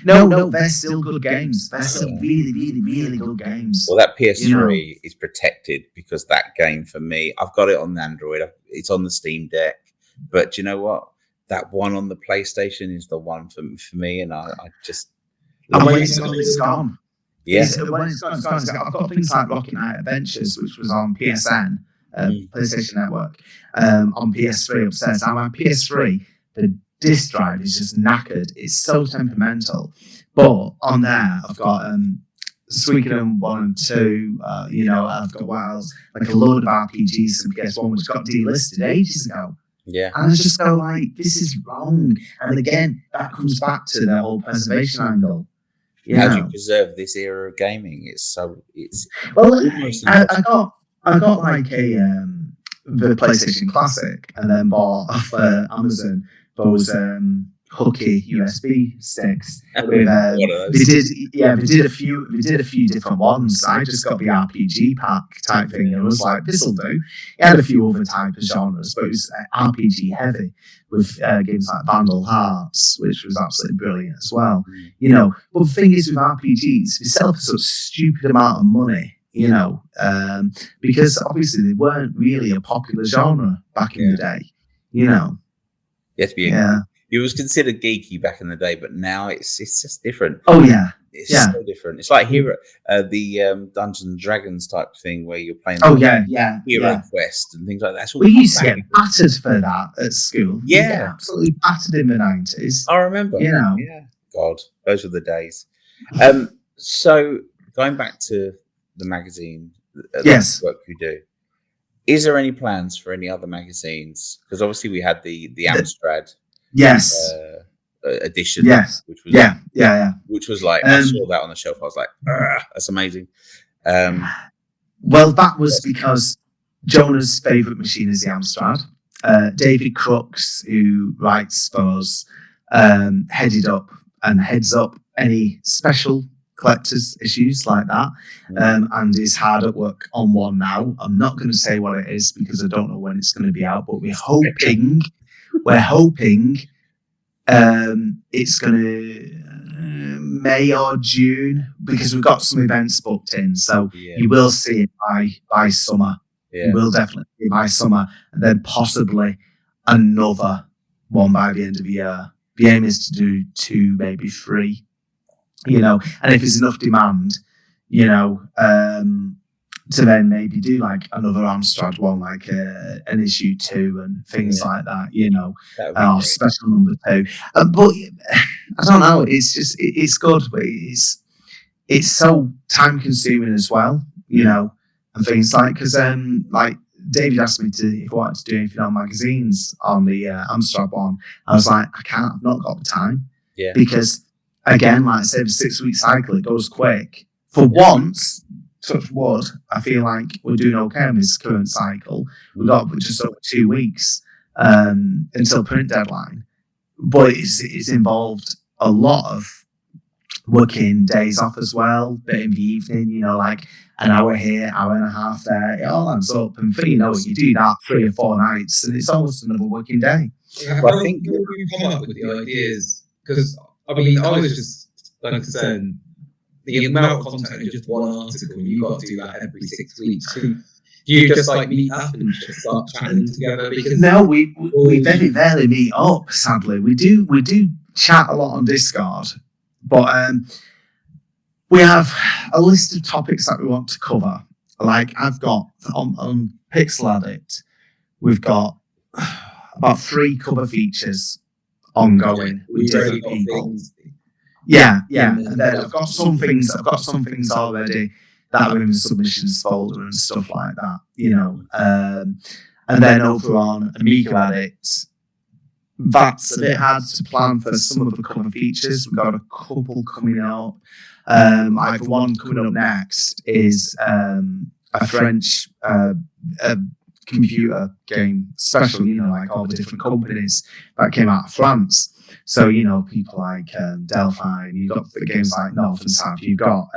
[SPEAKER 2] No, they're still good games. They're still really, really, really good games.
[SPEAKER 3] Well, that PS3 is protected because that game for me, I've got it on Android. It's on the Steam Deck. But do you know what? That one on the PlayStation is the one for me, and I just.
[SPEAKER 2] And when it's gone.
[SPEAKER 3] Yeah.
[SPEAKER 2] When it's gone, I've got things like Rocket Knight Adventures, which was on PSN, PlayStation Network, on PS3 upstairs. Now, my PS3, the disk drive is just knackered. It's so temperamental. But on there, I've got Suikoden 1 and 2. I've got what else? Like a load of RPGs. And guess one which got delisted ages ago.
[SPEAKER 3] Yeah.
[SPEAKER 2] And I just go like, this is wrong. And again, that comes back to the whole preservation angle.
[SPEAKER 3] How do you preserve this era of gaming? It's
[SPEAKER 2] well. I got like the PlayStation Classic, and then bought off Amazon those hooky USB sticks. With, they did a few different ones. I just got the RPG pack type thing, and it was like, this will do. It had a few other type of genres, but it was RPG heavy with games like Vandal Hearts, which was absolutely brilliant as well. But the thing is with RPGs, they sell for such a stupid amount of money. Because obviously they weren't really a popular genre back in the day. You have to
[SPEAKER 3] be. It was considered geeky back in the day, but now it's just different.
[SPEAKER 2] Oh yeah,
[SPEAKER 3] it's so different. It's like Hero, the Dungeons and Dragons type thing where you're playing. Hero Quest and things like that.
[SPEAKER 2] We used to get battered for that at school.
[SPEAKER 3] Yeah,
[SPEAKER 2] absolutely battered in the 90s.
[SPEAKER 3] I remember. Yeah, God, those were the days. So going back to the magazine,
[SPEAKER 2] yes,
[SPEAKER 3] work you do. Is there any plans for any other magazines? Because obviously we had the Amstrad.
[SPEAKER 2] Yes.
[SPEAKER 3] Edition.
[SPEAKER 2] Yes.
[SPEAKER 3] Which was which was like I saw that on the shelf. I was like, that's amazing.
[SPEAKER 2] Well, that was because Jonah's favourite machine is the Amstrad. David Crooks, who writes for us, heads up any special collector's issues like that, and is hard at work on one now. I'm not going to say what it is because I don't know when it's going to be out, but we're hoping it's going to May or June, because we've got some events booked in, so you will see it by summer. You will definitely see it by summer, and then possibly another one by the end of the year. The aim is to do 2, maybe 3. And if there's enough demand, to then maybe do like another Amstrad one, like an issue 2 and things like that, or special number 2. But I don't know, it's just, it's good, but it's so time consuming as well, and things like, because like David asked me if I wanted to do anything on magazines on the Amstrad one. I was like, I can't, I've not got the time. Because again, like I said, the 6-week cycle, it goes quick. For once, touch wood, I feel like we're doing okay in this current cycle. We've got just over 2 weeks until print deadline. But it's involved a lot of working days off as well, bit in the evening, like an hour here, hour and a half there. It all adds up. And you do that 3 or 4 nights, and it's almost another working day.
[SPEAKER 1] Well, I think you come up with the ideas, because I was just like saying, the amount of content in just one article, and you've got to do that every 6 weeks. Do you just like meet up and just start chatting together? Because
[SPEAKER 2] no, we very rarely meet up. Sadly, we do chat a lot on Discord, but we have a list of topics that we want to cover. Like I've got on Pixel Addict, we've got about 3 cover features ongoing with different people. Yeah. And then I've got some things already that are in the submissions folder and stuff like that, and then over on Amigo Addict, that's a bit hard to plan for some of the cover features. We've got a couple coming up. Like the one coming up next is a French computer game special, like all the different companies that came out of France. So, people like Delphine, you've got the games like North and South, you've got,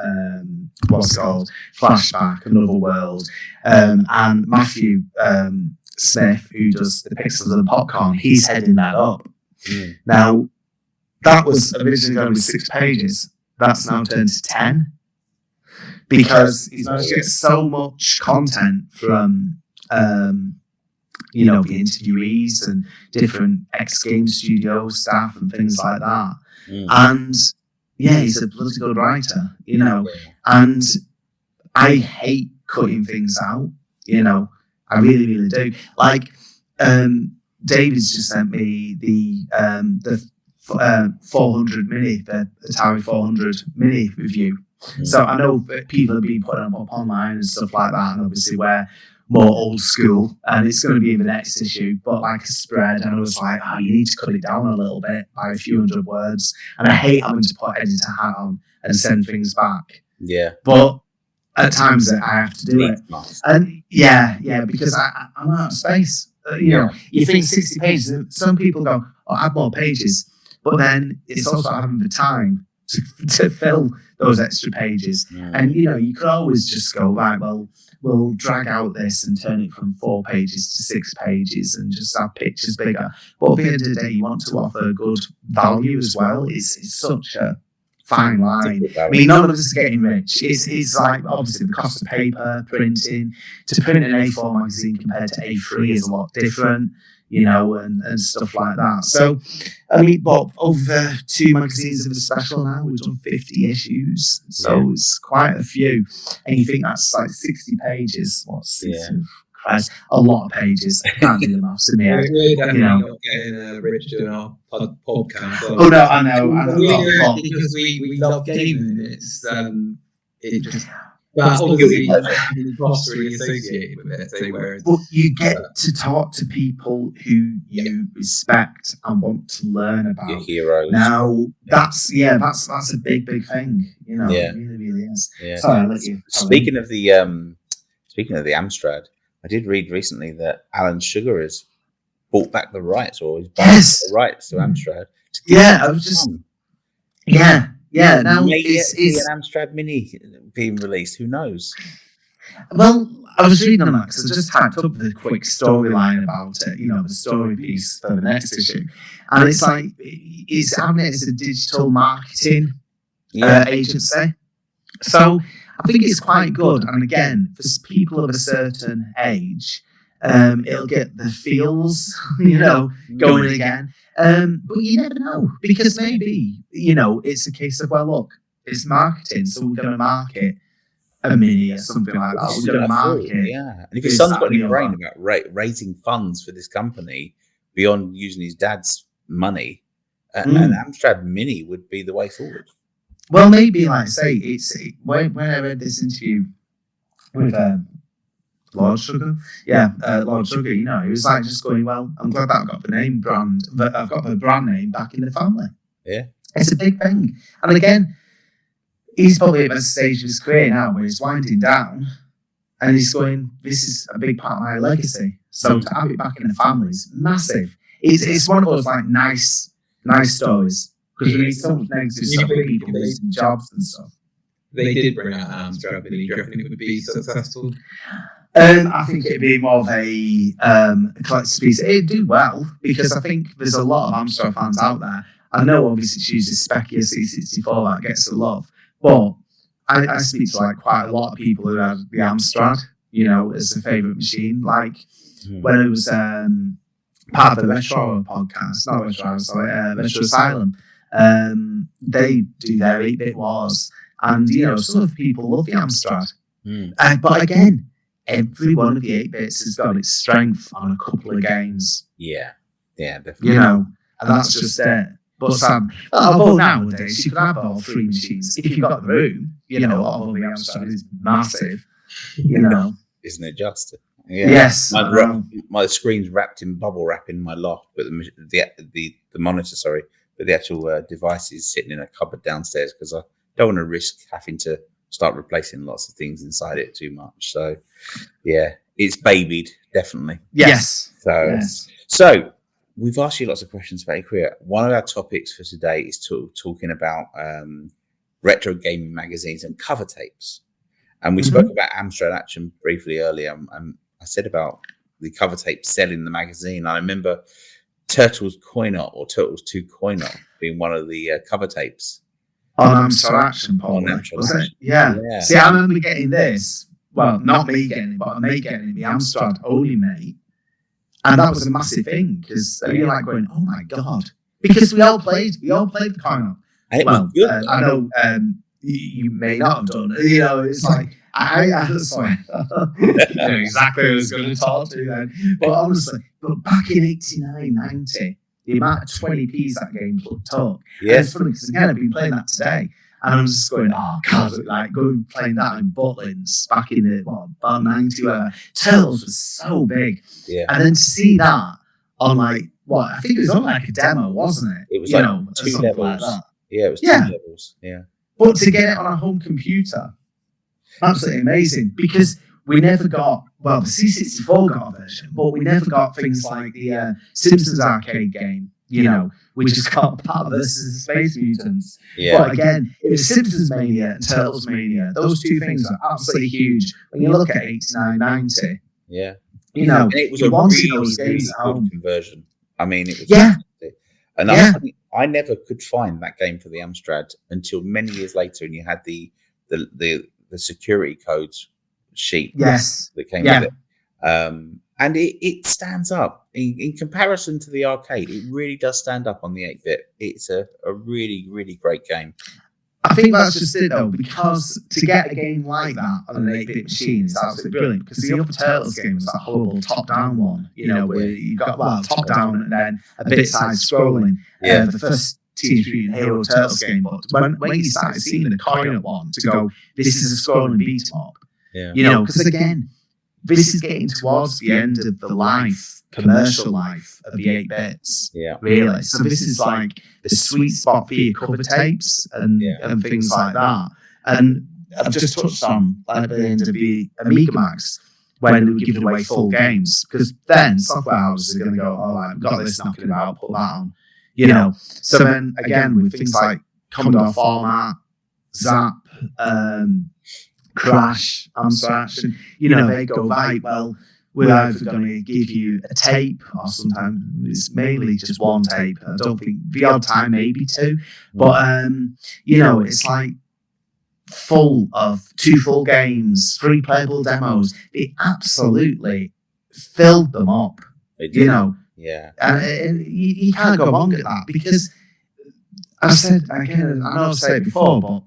[SPEAKER 2] what's it called, Flashback, Another World, and Matthew Smith, who does the Pixels of the Popcorn, he's heading that up. Now, that was originally going to be 6 pages. That's now turned to 10, because he's managed to get so much content from the interviewees and different X-Game studio staff and things like that. And he's a bloody good writer, and I hate cutting things out, I really, really do. Like, David's just sent me the 400 mini, the Atari 400 mini review. So I know that people have been putting them up online and stuff like that, and obviously we're more old school, and it's going to be in the next issue, but like a spread, and I was like, oh, you need to cut it down a little bit by a few hundred words, and I hate having to put editor hat on and send things back.
[SPEAKER 3] Yeah.
[SPEAKER 2] But at times I have to do it. And yeah, because I'm out of space. You know, you think 60 pages, some people go, oh, add more pages, but then it's also having the time to fill those extra pages. And, you know, you could always just go, right, well, we'll drag out this and turn it from 4 pages to 6 pages and just have pictures bigger. But at the end of the day, you want to offer good value as well. It's such a fine line. I mean, none of us are getting rich. It's like, obviously, the cost of paper, printing. To print an A4 magazine compared to A3 is a lot different, you know, and stuff like that. So, I mean, but over 2 magazines of the special now, we've done 50 issues. So it's quite a few. And you think that's like 60 pages. What's Christ, a lot of pages. I can't do the maths in the head.
[SPEAKER 1] We're definitely
[SPEAKER 2] You know.
[SPEAKER 1] not getting rich doing our podcast.
[SPEAKER 2] Oh, no, I know. I know.
[SPEAKER 1] Because we love gaming. It just... But obviously, the costs really associated with it. So whereas,
[SPEAKER 2] But you get to talk to people who you respect and want to learn about.
[SPEAKER 3] Your heroes.
[SPEAKER 2] Now, that's a big thing. You know,
[SPEAKER 3] Yeah.
[SPEAKER 2] it really is.
[SPEAKER 3] Yeah.
[SPEAKER 2] Sorry, I'll let you.
[SPEAKER 3] Speaking of the Amstrad, I did read recently that Alan Sugar has bought back the rights, or he's bought the rights to Amstrad.
[SPEAKER 2] I was just. Yeah. Now
[SPEAKER 3] it's
[SPEAKER 2] an
[SPEAKER 3] an Amstrad Mini being released. Who knows?
[SPEAKER 2] Well, I was reading on that because I just typed up the quick storyline about it, you know, the story piece for the next issue. And it's like, it's having it as a digital marketing agency. So I think it's quite good. And again, for people of a certain age, it'll get the feels, you know, going again. But you never know, because maybe, you know, it's a case of, well, look, it's marketing, so we're going to market a mini or something like that. We're going to market.
[SPEAKER 3] Yeah. And if your son's got any brain about raising funds for this company beyond using his dad's money, an Amstrad Mini would be the way forward.
[SPEAKER 2] Well, maybe, like I say, when I read this interview with Lord Sugar, Lord Sugar, you know, he was like just going, well, I'm glad that I've got the brand name back in the family.
[SPEAKER 3] Yeah.
[SPEAKER 2] It's a big thing. And again, he's probably at the stage of his career now where he's winding down and he's going, this is a big part of my legacy. So to have it back in the family is massive. It's one of those like nice stories. Because we need so much negative stuff with people losing jobs and stuff.
[SPEAKER 1] They did bring out Amstrad Mini. Do you reckon it would be successful?
[SPEAKER 2] I think it'd be more of a collector's piece. It'd do well because I think there's a lot of Amstrad fans out there. I know obviously it uses Specchia C64 that gets a love, but I speak to like quite a lot of people who have the Amstrad, you know, as a favourite machine. Like when it was part of the Retro podcast, not Retro, sorry, Retro Asylum. They do their 8-bit wars, and you know some of the people love the Amstrad. But again, every one of the 8-bits has got its strength on a couple of games.
[SPEAKER 3] Yeah, definitely.
[SPEAKER 2] You know, and that's just it. But although nowadays you could have all 3 machines if you've got the room. You know, although the Amstrad is massive. You know,
[SPEAKER 3] isn't it just? Yeah.
[SPEAKER 2] Yes.
[SPEAKER 3] My screen's wrapped in bubble wrap in my loft, but the monitor, sorry. But the actual device is sitting in a cupboard downstairs because I don't want to risk having to start replacing lots of things inside it too much. So, yeah, it's babied, definitely.
[SPEAKER 2] Yes.
[SPEAKER 3] So we've asked you lots of questions about your career. One of our topics for today is talking about retro gaming magazines and cover tapes. And we spoke about Amstrad Action briefly earlier. And I said about the cover tape selling the magazine. I remember Turtles Coin-Op or Turtles 2 Coin-Op being one of the cover tapes.
[SPEAKER 2] On Amstrad Action, probably. Was it? Yeah. See, I remember getting this. Well, not me getting it, but a mate getting it, the Amstrad only mate. And that was a massive thing because you're like going, oh my God. Because we all played the Coin-Op.
[SPEAKER 3] And it was good.
[SPEAKER 2] I know you may not have done it. You know, it's like, I know exactly who I was going to talk to then. But honestly, But back in 89, 90, the amount of 20p's that game took.
[SPEAKER 3] Yeah.
[SPEAKER 2] And it's funny because again, I've been playing that today. And I'm just going, oh God, like going playing that in Butlins back in the about 90 where Turtles was so big.
[SPEAKER 3] Yeah.
[SPEAKER 2] And then to see that on I think it was on like a demo, wasn't it?
[SPEAKER 3] It was like 2 levels.
[SPEAKER 2] Like that.
[SPEAKER 3] Yeah, it was 2 levels. Yeah.
[SPEAKER 2] But to get it on a home computer, absolutely amazing. Because we never got, the C64 got a version, but we never got things like the Simpsons arcade game, which has got part versus Space Mutants.
[SPEAKER 3] Yeah.
[SPEAKER 2] But again, it was Simpsons Mania and Turtles Mania. Those two things are absolutely huge. When you look at 89, 90,
[SPEAKER 3] yeah.
[SPEAKER 2] And
[SPEAKER 3] it was
[SPEAKER 2] you
[SPEAKER 3] a
[SPEAKER 2] wanted
[SPEAKER 3] really,
[SPEAKER 2] those games
[SPEAKER 3] really
[SPEAKER 2] at home.
[SPEAKER 3] good conversion. I mean, it was
[SPEAKER 2] Yeah.
[SPEAKER 3] And I never could find that game for the Amstrad until many years later, and you had the security codes sheet that came with it. And it stands up in comparison to the arcade. It really does stand up on the 8-bit. It's a really, really great game.
[SPEAKER 2] I think that's just it though, because to get a game like that on an 8-bit machine is absolutely brilliant. Because the Upper Turtles game was that horrible top-down one, where you've got top-down and then a bit side-scrolling. The first Teenage Mutant Hero Turtles game, but when you started seeing the coin one to go, this is a scrolling beat-em-up. Yeah. Because again, this is getting towards the end of the commercial life of the 8-bits.
[SPEAKER 3] Yeah.
[SPEAKER 2] Really. So this is like the sweet spot for your cover tapes and things like that. And I've just touched on at the end of the Amiga Max when they were giving away full games. Because then software houses are going to go, we've got this knocking about, put that on. So then again with things like Commodore Format, Zap, Crash, Amstrad, and they go, right, well, we're either going to give you a tape or sometimes it's mainly just one tape. I don't think the odd time maybe 2, but it's like full of 2 full games, 3 playable demos. They absolutely filled them up.
[SPEAKER 3] They did.
[SPEAKER 2] Yeah, and you can't go wrong at that because I said again, I know I've said it before, but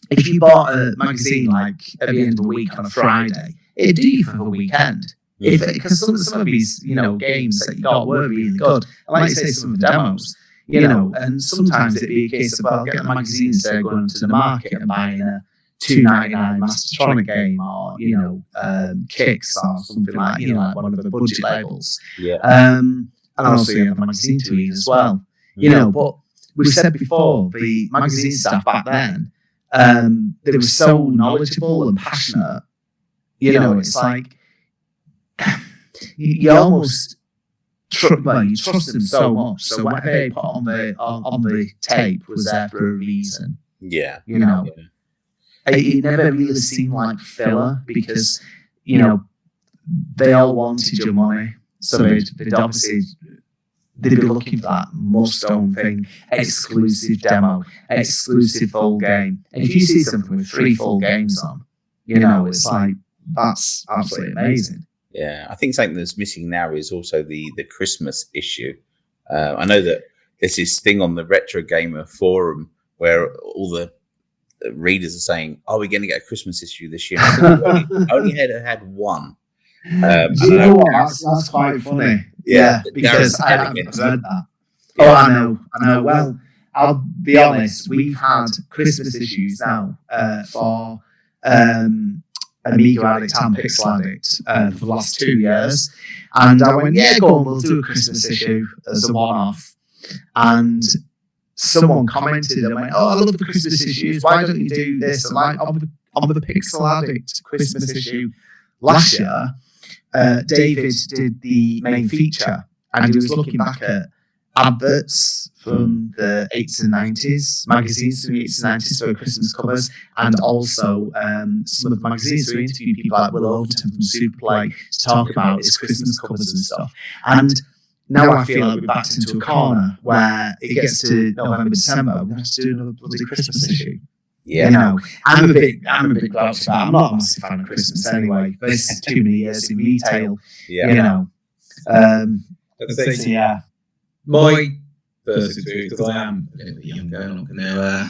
[SPEAKER 2] if you bought a magazine like at the end of the week on a Friday, it'd do you for the weekend. Because some of these, games that you got were really good. And like you say, some of the demos, and sometimes it'd be a case of, well, get the magazine instead of going to the market and buying a $2.99 Mastertronic game or, Kicks or something like one of the budget labels.
[SPEAKER 3] Yeah.
[SPEAKER 2] And also you have the magazine to read as well. But we've said before, the magazine staff back then, they were so knowledgeable and passionate. It's like you almost you trust them so much. So whatever they put on the tape was there for a reason.
[SPEAKER 3] Yeah,
[SPEAKER 2] It never really seemed like filler because they all wanted your money. So they'd obviously they'd be looking for that must-own thing, exclusive demo, exclusive full game. And if you see something with 3 full games on, it's like, that's absolutely amazing.
[SPEAKER 3] Yeah, I think something that's missing now is also the Christmas issue. I know that there's this thing on the Retro Gamer forum where all the readers are saying, "Are we going to get a Christmas issue this year?" I only had one.
[SPEAKER 2] Do you know what? That's quite funny. Yeah, because I haven't heard that.
[SPEAKER 3] Yeah.
[SPEAKER 2] Oh, I know. Well, I'll be honest. We've had Christmas issues now for Amiga Addict and Pixel Addict for the last 2 years, and I went, yeah, go on, we'll do a Christmas issue as a one-off. And someone commented and went, "Oh, I love the Christmas issues. Why don't you do this?" And like on the Pixel Addict Christmas issue last year, David did the main feature, and he was looking back at adverts from the 80s and 90s, magazines from the 80s and 90s for Christmas covers, and also some of the magazines who interviewed people like Will Overton from Superplay to talk about his Christmas covers and stuff. And now I feel like we're backed into a corner where it gets to November, December, we're going to have to do another bloody Christmas issue.
[SPEAKER 3] Yeah,
[SPEAKER 2] I'm a big grouchy about. I'm not a massive fan of Christmas anyway. But this is too many years in retail.
[SPEAKER 3] Yeah,
[SPEAKER 2] yeah.
[SPEAKER 1] My first experience, because I am a little bit younger, I'm not going to.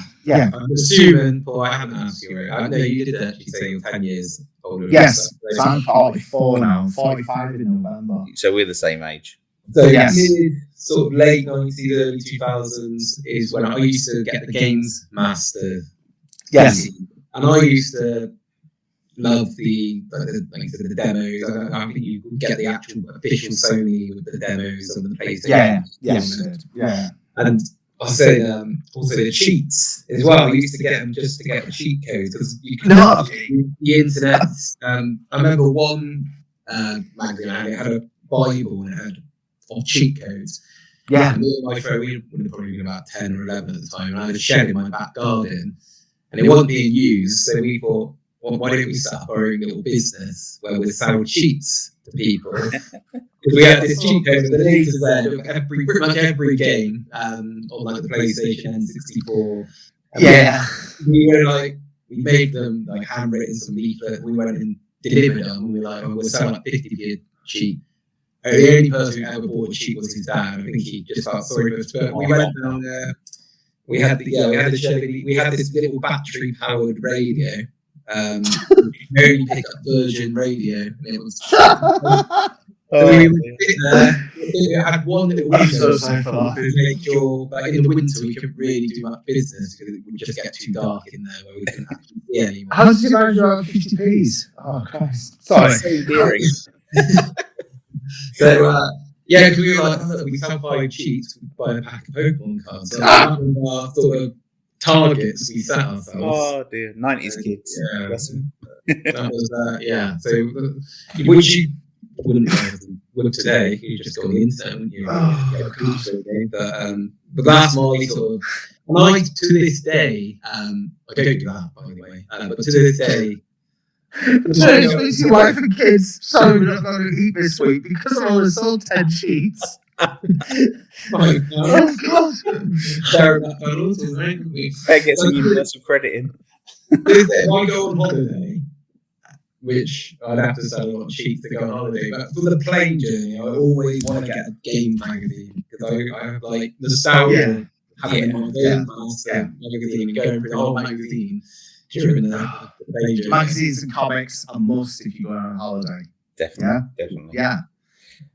[SPEAKER 1] I'm assuming, but I haven't asked you. I know you did actually say you're 10 years older older.
[SPEAKER 2] Yes, so I'm 44 now. I'm 45 in November.
[SPEAKER 3] So we're the same age.
[SPEAKER 1] So
[SPEAKER 2] Yes.
[SPEAKER 1] mid, sort of late 90s, early 2000s is when I used to get the Games Master.
[SPEAKER 2] Yes.
[SPEAKER 1] And I used to love the demos. I think you could get the actual official Sony with the demos on the PlayStation.
[SPEAKER 2] Yeah.
[SPEAKER 1] And I said also the cheats as well. I used to get them just to get the cheat codes because you could the internet. I remember one magazine it had a Bible and it had of cheat codes.
[SPEAKER 2] Yeah.
[SPEAKER 1] And me and my friend, we would have probably been about 10 or 11 at the time, and I had a shed in my back garden, and it wasn't being used, so we thought, well, why don't we set up our own little business where we sell cheats to people? Because we had this cheat code with the A to Z of pretty much every game on like the PlayStation N64. And we made them like handwritten, some leaflet. We went and delivered them, and we were like, we'll sell like 50p a cheat. The only person who ever bought a cheat was his dad. I think he just felt sorry for us. But we went down there. We had this little battery powered radio. Only pick up Virgin radio. And it was we would sit there. It had one little window to make sure, but in the winter we couldn't really do much business because it would just get too dark in there where we couldn't actually see anymore.
[SPEAKER 2] How did you manage your 50p's? Oh Christ!
[SPEAKER 3] Sorry, so endearing.
[SPEAKER 1] So because we were like, look, we sell 5 cheats, we buy a pack of Pokemon cards. So that was our sort of targets we set ourselves.
[SPEAKER 3] Oh dear, 90s kids.
[SPEAKER 1] Yeah, that was So which you wouldn't would today. You just go on the internet, wouldn't you? But that's my sort of. And I to this day, I don't do that by the way. But to this day.
[SPEAKER 2] It's your wife and kids. Sorry, we're not going to eat this week because I only sold 10 sheets.
[SPEAKER 1] Oh
[SPEAKER 2] God!
[SPEAKER 1] Fair enough, right?
[SPEAKER 3] Better get some universal credit in.
[SPEAKER 1] If I go on holiday, which I'd have to sell a lot of sheets to go on holiday, but for the plane journey, I always want to get a game magazine because I have like nostalgia having my Game Master magazine and going through the whole magazine. During the
[SPEAKER 2] magazines and comics are must if you go on holiday.
[SPEAKER 3] Definitely.
[SPEAKER 2] Yeah.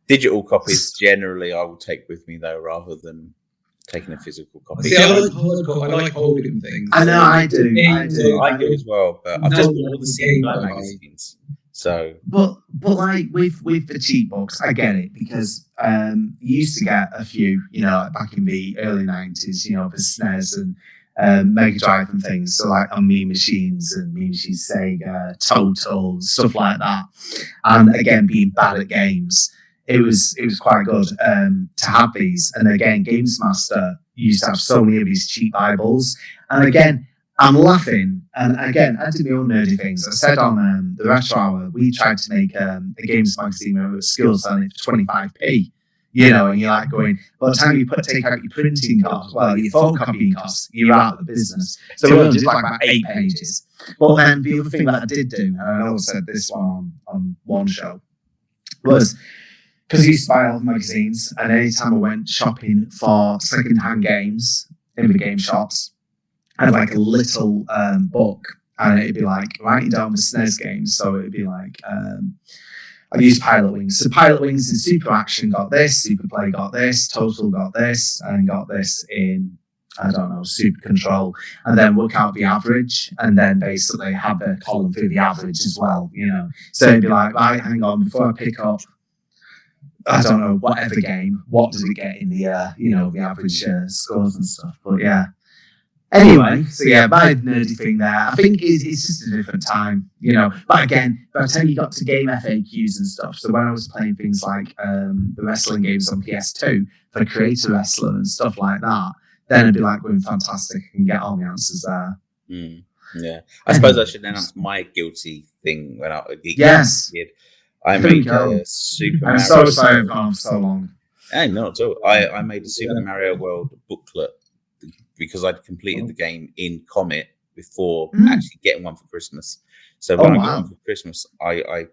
[SPEAKER 3] Digital copies generally I will take with me though, rather than taking a physical copy.
[SPEAKER 1] See, I like holding things.
[SPEAKER 2] I know, I do.
[SPEAKER 3] I do as well, but I've just got all the single magazines. So,
[SPEAKER 2] but like with the cheat books, I get it because you used to get a few, back in the early 90s, the SNES and Mega Drive and things, so like on Mean Machines and Mean Machines Sega, Total, stuff like that. And again, being bad at games, it was quite good to have these. And again, Games Master used to have so many of these cheap Bibles. And again, I'm laughing. And again, I did my own nerdy things. I said on the Retro Hour, we tried to make a games magazine where we were still selling it for 25p. And you're like going, by the time you take out your printing costs, your photocopying costs, you're out of the business. So we only did like about 8 pages. But then the other thing that I did do, and I know I said this one on one show, was because I used to buy all the magazines, and anytime I went shopping for second-hand games in the game shops, I had like a little book, and it'd be like writing down the SNES games. So it'd be like, I used Pilot Wings. So Pilot Wings in Super Action got this, Super Play got this, Total got this, and got this in, Super Control. And then work out the average, and then basically have a column for the average as well, So it'd be like, right, hang on, before I pick up, whatever game, what does it get in the, the average scores and stuff. But yeah. Anyway, so my nerdy thing there, I think it's just a different time, But again, by the time you got to game FAQs and stuff, so when I was playing things like the wrestling games on PS2 for Creator Wrestler and stuff like that, then it'd be like going fantastic and get all the answers there.
[SPEAKER 3] Yeah, I suppose I should announce my guilty thing when I was a kid. I made a Super Mario.
[SPEAKER 2] I'm so sorry I've gone on for so long.
[SPEAKER 3] Hey, not at all. I made a Super Mario World booklet because I'd completed the game in Comet before actually getting one for Christmas. So when I got one for Christmas, I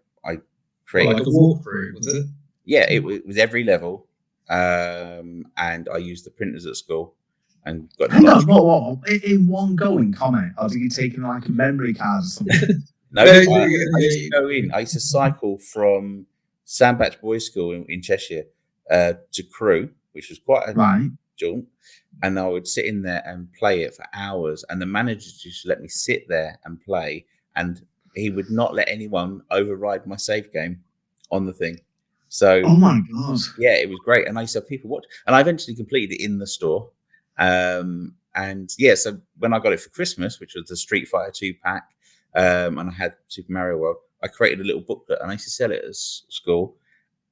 [SPEAKER 3] created
[SPEAKER 1] like a walkthrough, was it?
[SPEAKER 3] Yeah, it was every level, and I used the printers at school and got.
[SPEAKER 2] Hang on, what? In one go in Comet, or did you take in like a memory card or something?
[SPEAKER 3] No,
[SPEAKER 1] No,
[SPEAKER 3] I
[SPEAKER 1] you-
[SPEAKER 3] used to go in. I used to cycle from Sandbach Boys School in Cheshire to Crewe, which was quite a
[SPEAKER 2] Right.
[SPEAKER 3] jaunt. And I would sit in there and play it for hours. And the managers used to let me sit there and play. And he would not let anyone override my save game on the thing. So,
[SPEAKER 2] Oh my God.
[SPEAKER 3] yeah, it was great. And I used to have people watch. And I eventually completed it in the store. And yeah, so when I got it for Christmas, which was the Street Fighter 2 pack, and I had Super Mario World, I created a little booklet and I used to sell it at school.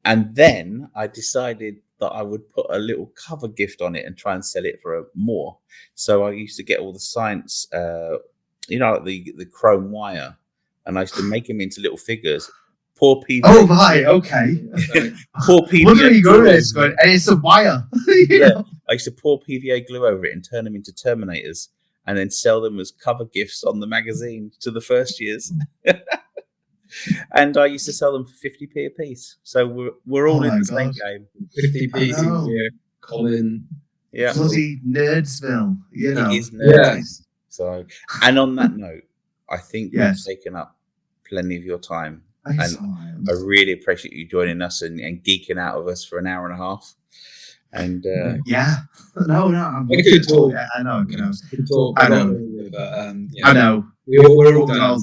[SPEAKER 3] And then I decided that I would put a little cover gift on it and try and sell it for more. So I used to get all the science, like the chrome wire, and I used to make them into little figures. Poor PVA.
[SPEAKER 2] Oh, right. Okay.
[SPEAKER 3] Poor PVA.
[SPEAKER 2] What do you go to this? And it's a wire.
[SPEAKER 3] Yeah. I used to pour PVA glue over it and turn them into Terminators and then sell them as cover gifts on the magazine to the first years. And I used to sell them for 50p a piece. So we're all in the same game.
[SPEAKER 1] 50p seems to be a common.
[SPEAKER 3] Yeah.
[SPEAKER 2] Bloody Nerdsville.
[SPEAKER 3] It is nerds. So, and on that note, I think we've taken up plenty of your time. And I really appreciate you joining us and geeking out of us for an hour and a half. And
[SPEAKER 1] We could talk.
[SPEAKER 2] Yeah, I know.
[SPEAKER 1] I know.
[SPEAKER 2] I know.
[SPEAKER 1] We're all done.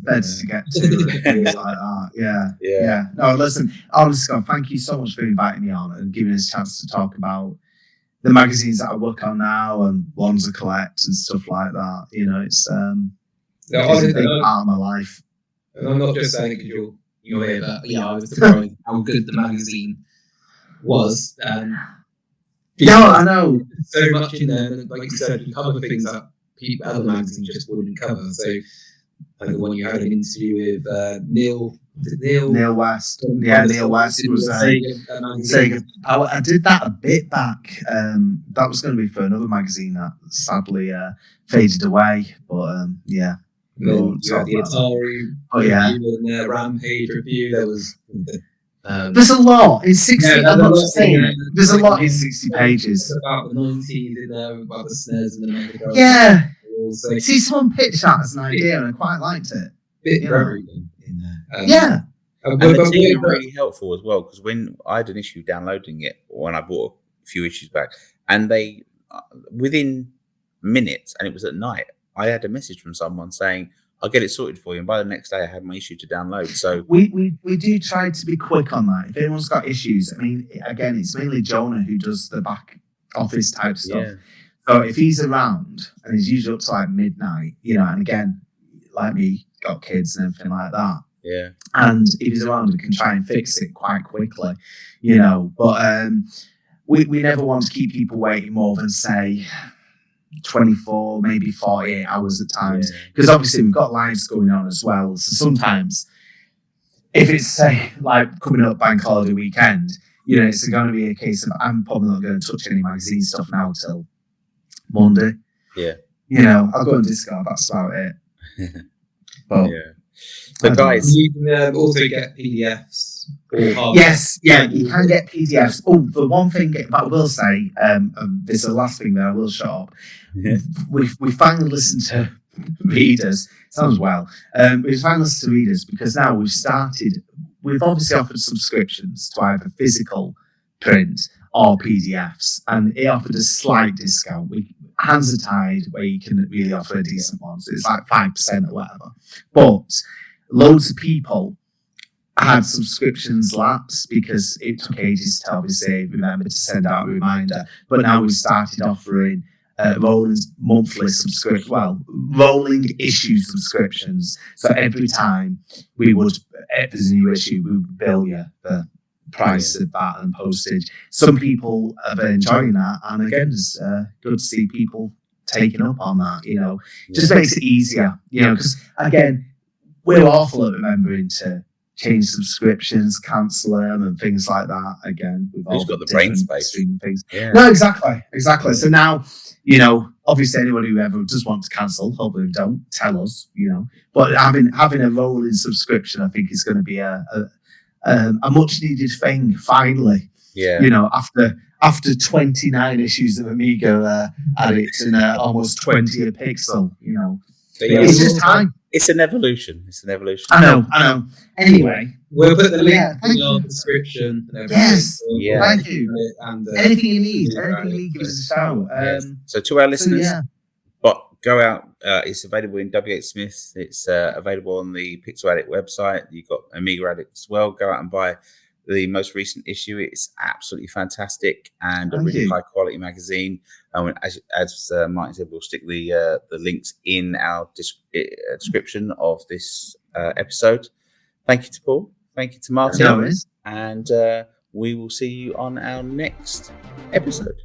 [SPEAKER 2] Beds to get to and things like that. Yeah. No, listen, honestly, Scott, thank you so much for inviting me on and giving us a chance to talk about the magazines that I work on now and ones I collect and stuff like that. It's a big part of my life.
[SPEAKER 1] And I'm not just saying it because you're here, but I was surprised how good the magazine was.
[SPEAKER 2] I know.
[SPEAKER 1] So much in there, and like you said, you cover things that other magazines just wouldn't cover. So, like the one you had an interview with Neil
[SPEAKER 2] West. Yeah, Neil West was Sega. I did that a bit back. That was going to be for another magazine that sadly faded away. But yeah.
[SPEAKER 1] You had the Atari review and Rampage review. There was
[SPEAKER 2] there's a lot in 60. I'm not saying there's a lot in 60 pages
[SPEAKER 1] about the 90s in there, about the snares and the Mega Drive.
[SPEAKER 2] Yeah. See, someone pitched that as an idea, and I quite liked it.
[SPEAKER 1] Bit for everything in there.
[SPEAKER 3] And the team were really helpful as well, because when I had an issue downloading it when I bought a few issues back, and they within minutes, and it was at night, I had a message from someone saying, I'll get it sorted for you. And by the next day, I had my issue to download. So
[SPEAKER 2] we do try to be quick on that. If anyone's got issues, I mean, again, it's mainly Jonah who does the back office type stuff. Yeah. So if he's around, and he's usually up to like midnight, and again, like me, got kids and everything like that.
[SPEAKER 3] Yeah.
[SPEAKER 2] And if he's around, we can try and fix it quite quickly, But we never want to keep people waiting more than, say, 24, maybe 48 hours at times, because obviously we've got lives going on as well. So sometimes, if it's say like coming up bank holiday weekend, it's going to be a case of I'm probably not going to touch any magazine stuff now till Monday.
[SPEAKER 3] Yeah,
[SPEAKER 2] I'll go on Discord. That's about it. But
[SPEAKER 3] so guys,
[SPEAKER 1] you can also get PDFs.
[SPEAKER 2] Yes, you can get PDFs. Oh, the one thing that I will say, this is the last thing that I will show up.
[SPEAKER 3] Yeah.
[SPEAKER 2] We finally listened to readers. Sounds well. We finally listened to readers because now we've obviously offered subscriptions to either physical print or PDFs, and it offered a slight discount. Hands are tied where you can really offer a decent one. So it's like 5% or whatever. But loads of people had subscriptions lapse because it took ages to obviously remember to send out a reminder. But now we've started offering rolling monthly subscription, rolling issue subscriptions. So every time if there's a new issue, we would bill you the price of that and postage. Some people have been enjoying that, and again, it's good to see people taking up on that. Just makes it easier. Because again, we're awful at remembering to change subscriptions, cancel them, and things like that. Again, we've all
[SPEAKER 3] got the brain space.
[SPEAKER 2] Things.
[SPEAKER 3] Yeah.
[SPEAKER 2] No, exactly. So now, obviously, anyone who ever does want to cancel, hopefully don't tell us. But having a rolling subscription, I think, is going to be a much needed thing. Finally, after 29 issues of Amiga Addict and almost 20 a Pixel, it's just time.
[SPEAKER 3] It's an evolution.
[SPEAKER 2] I know. Anyway,
[SPEAKER 1] we'll put the link
[SPEAKER 2] Yeah,
[SPEAKER 1] in
[SPEAKER 2] thank
[SPEAKER 1] our
[SPEAKER 2] you.
[SPEAKER 1] description. And
[SPEAKER 2] Yes,
[SPEAKER 3] Yeah.
[SPEAKER 2] thank you.
[SPEAKER 1] And,
[SPEAKER 2] Anything you need, give us a shout.
[SPEAKER 3] So to our listeners,
[SPEAKER 2] yeah.
[SPEAKER 3] but go out. It's available in W.H. Smith. It's available on the Pixel Addict website. You've got Amiga Addict as well. Go out and buy the most recent issue. It's absolutely fantastic and a really high quality magazine. As Martin said, we'll stick the links in our description of this episode. Thank you to Paul. Thank you to Martin.
[SPEAKER 2] No worries.
[SPEAKER 3] And we will see you on our next episode.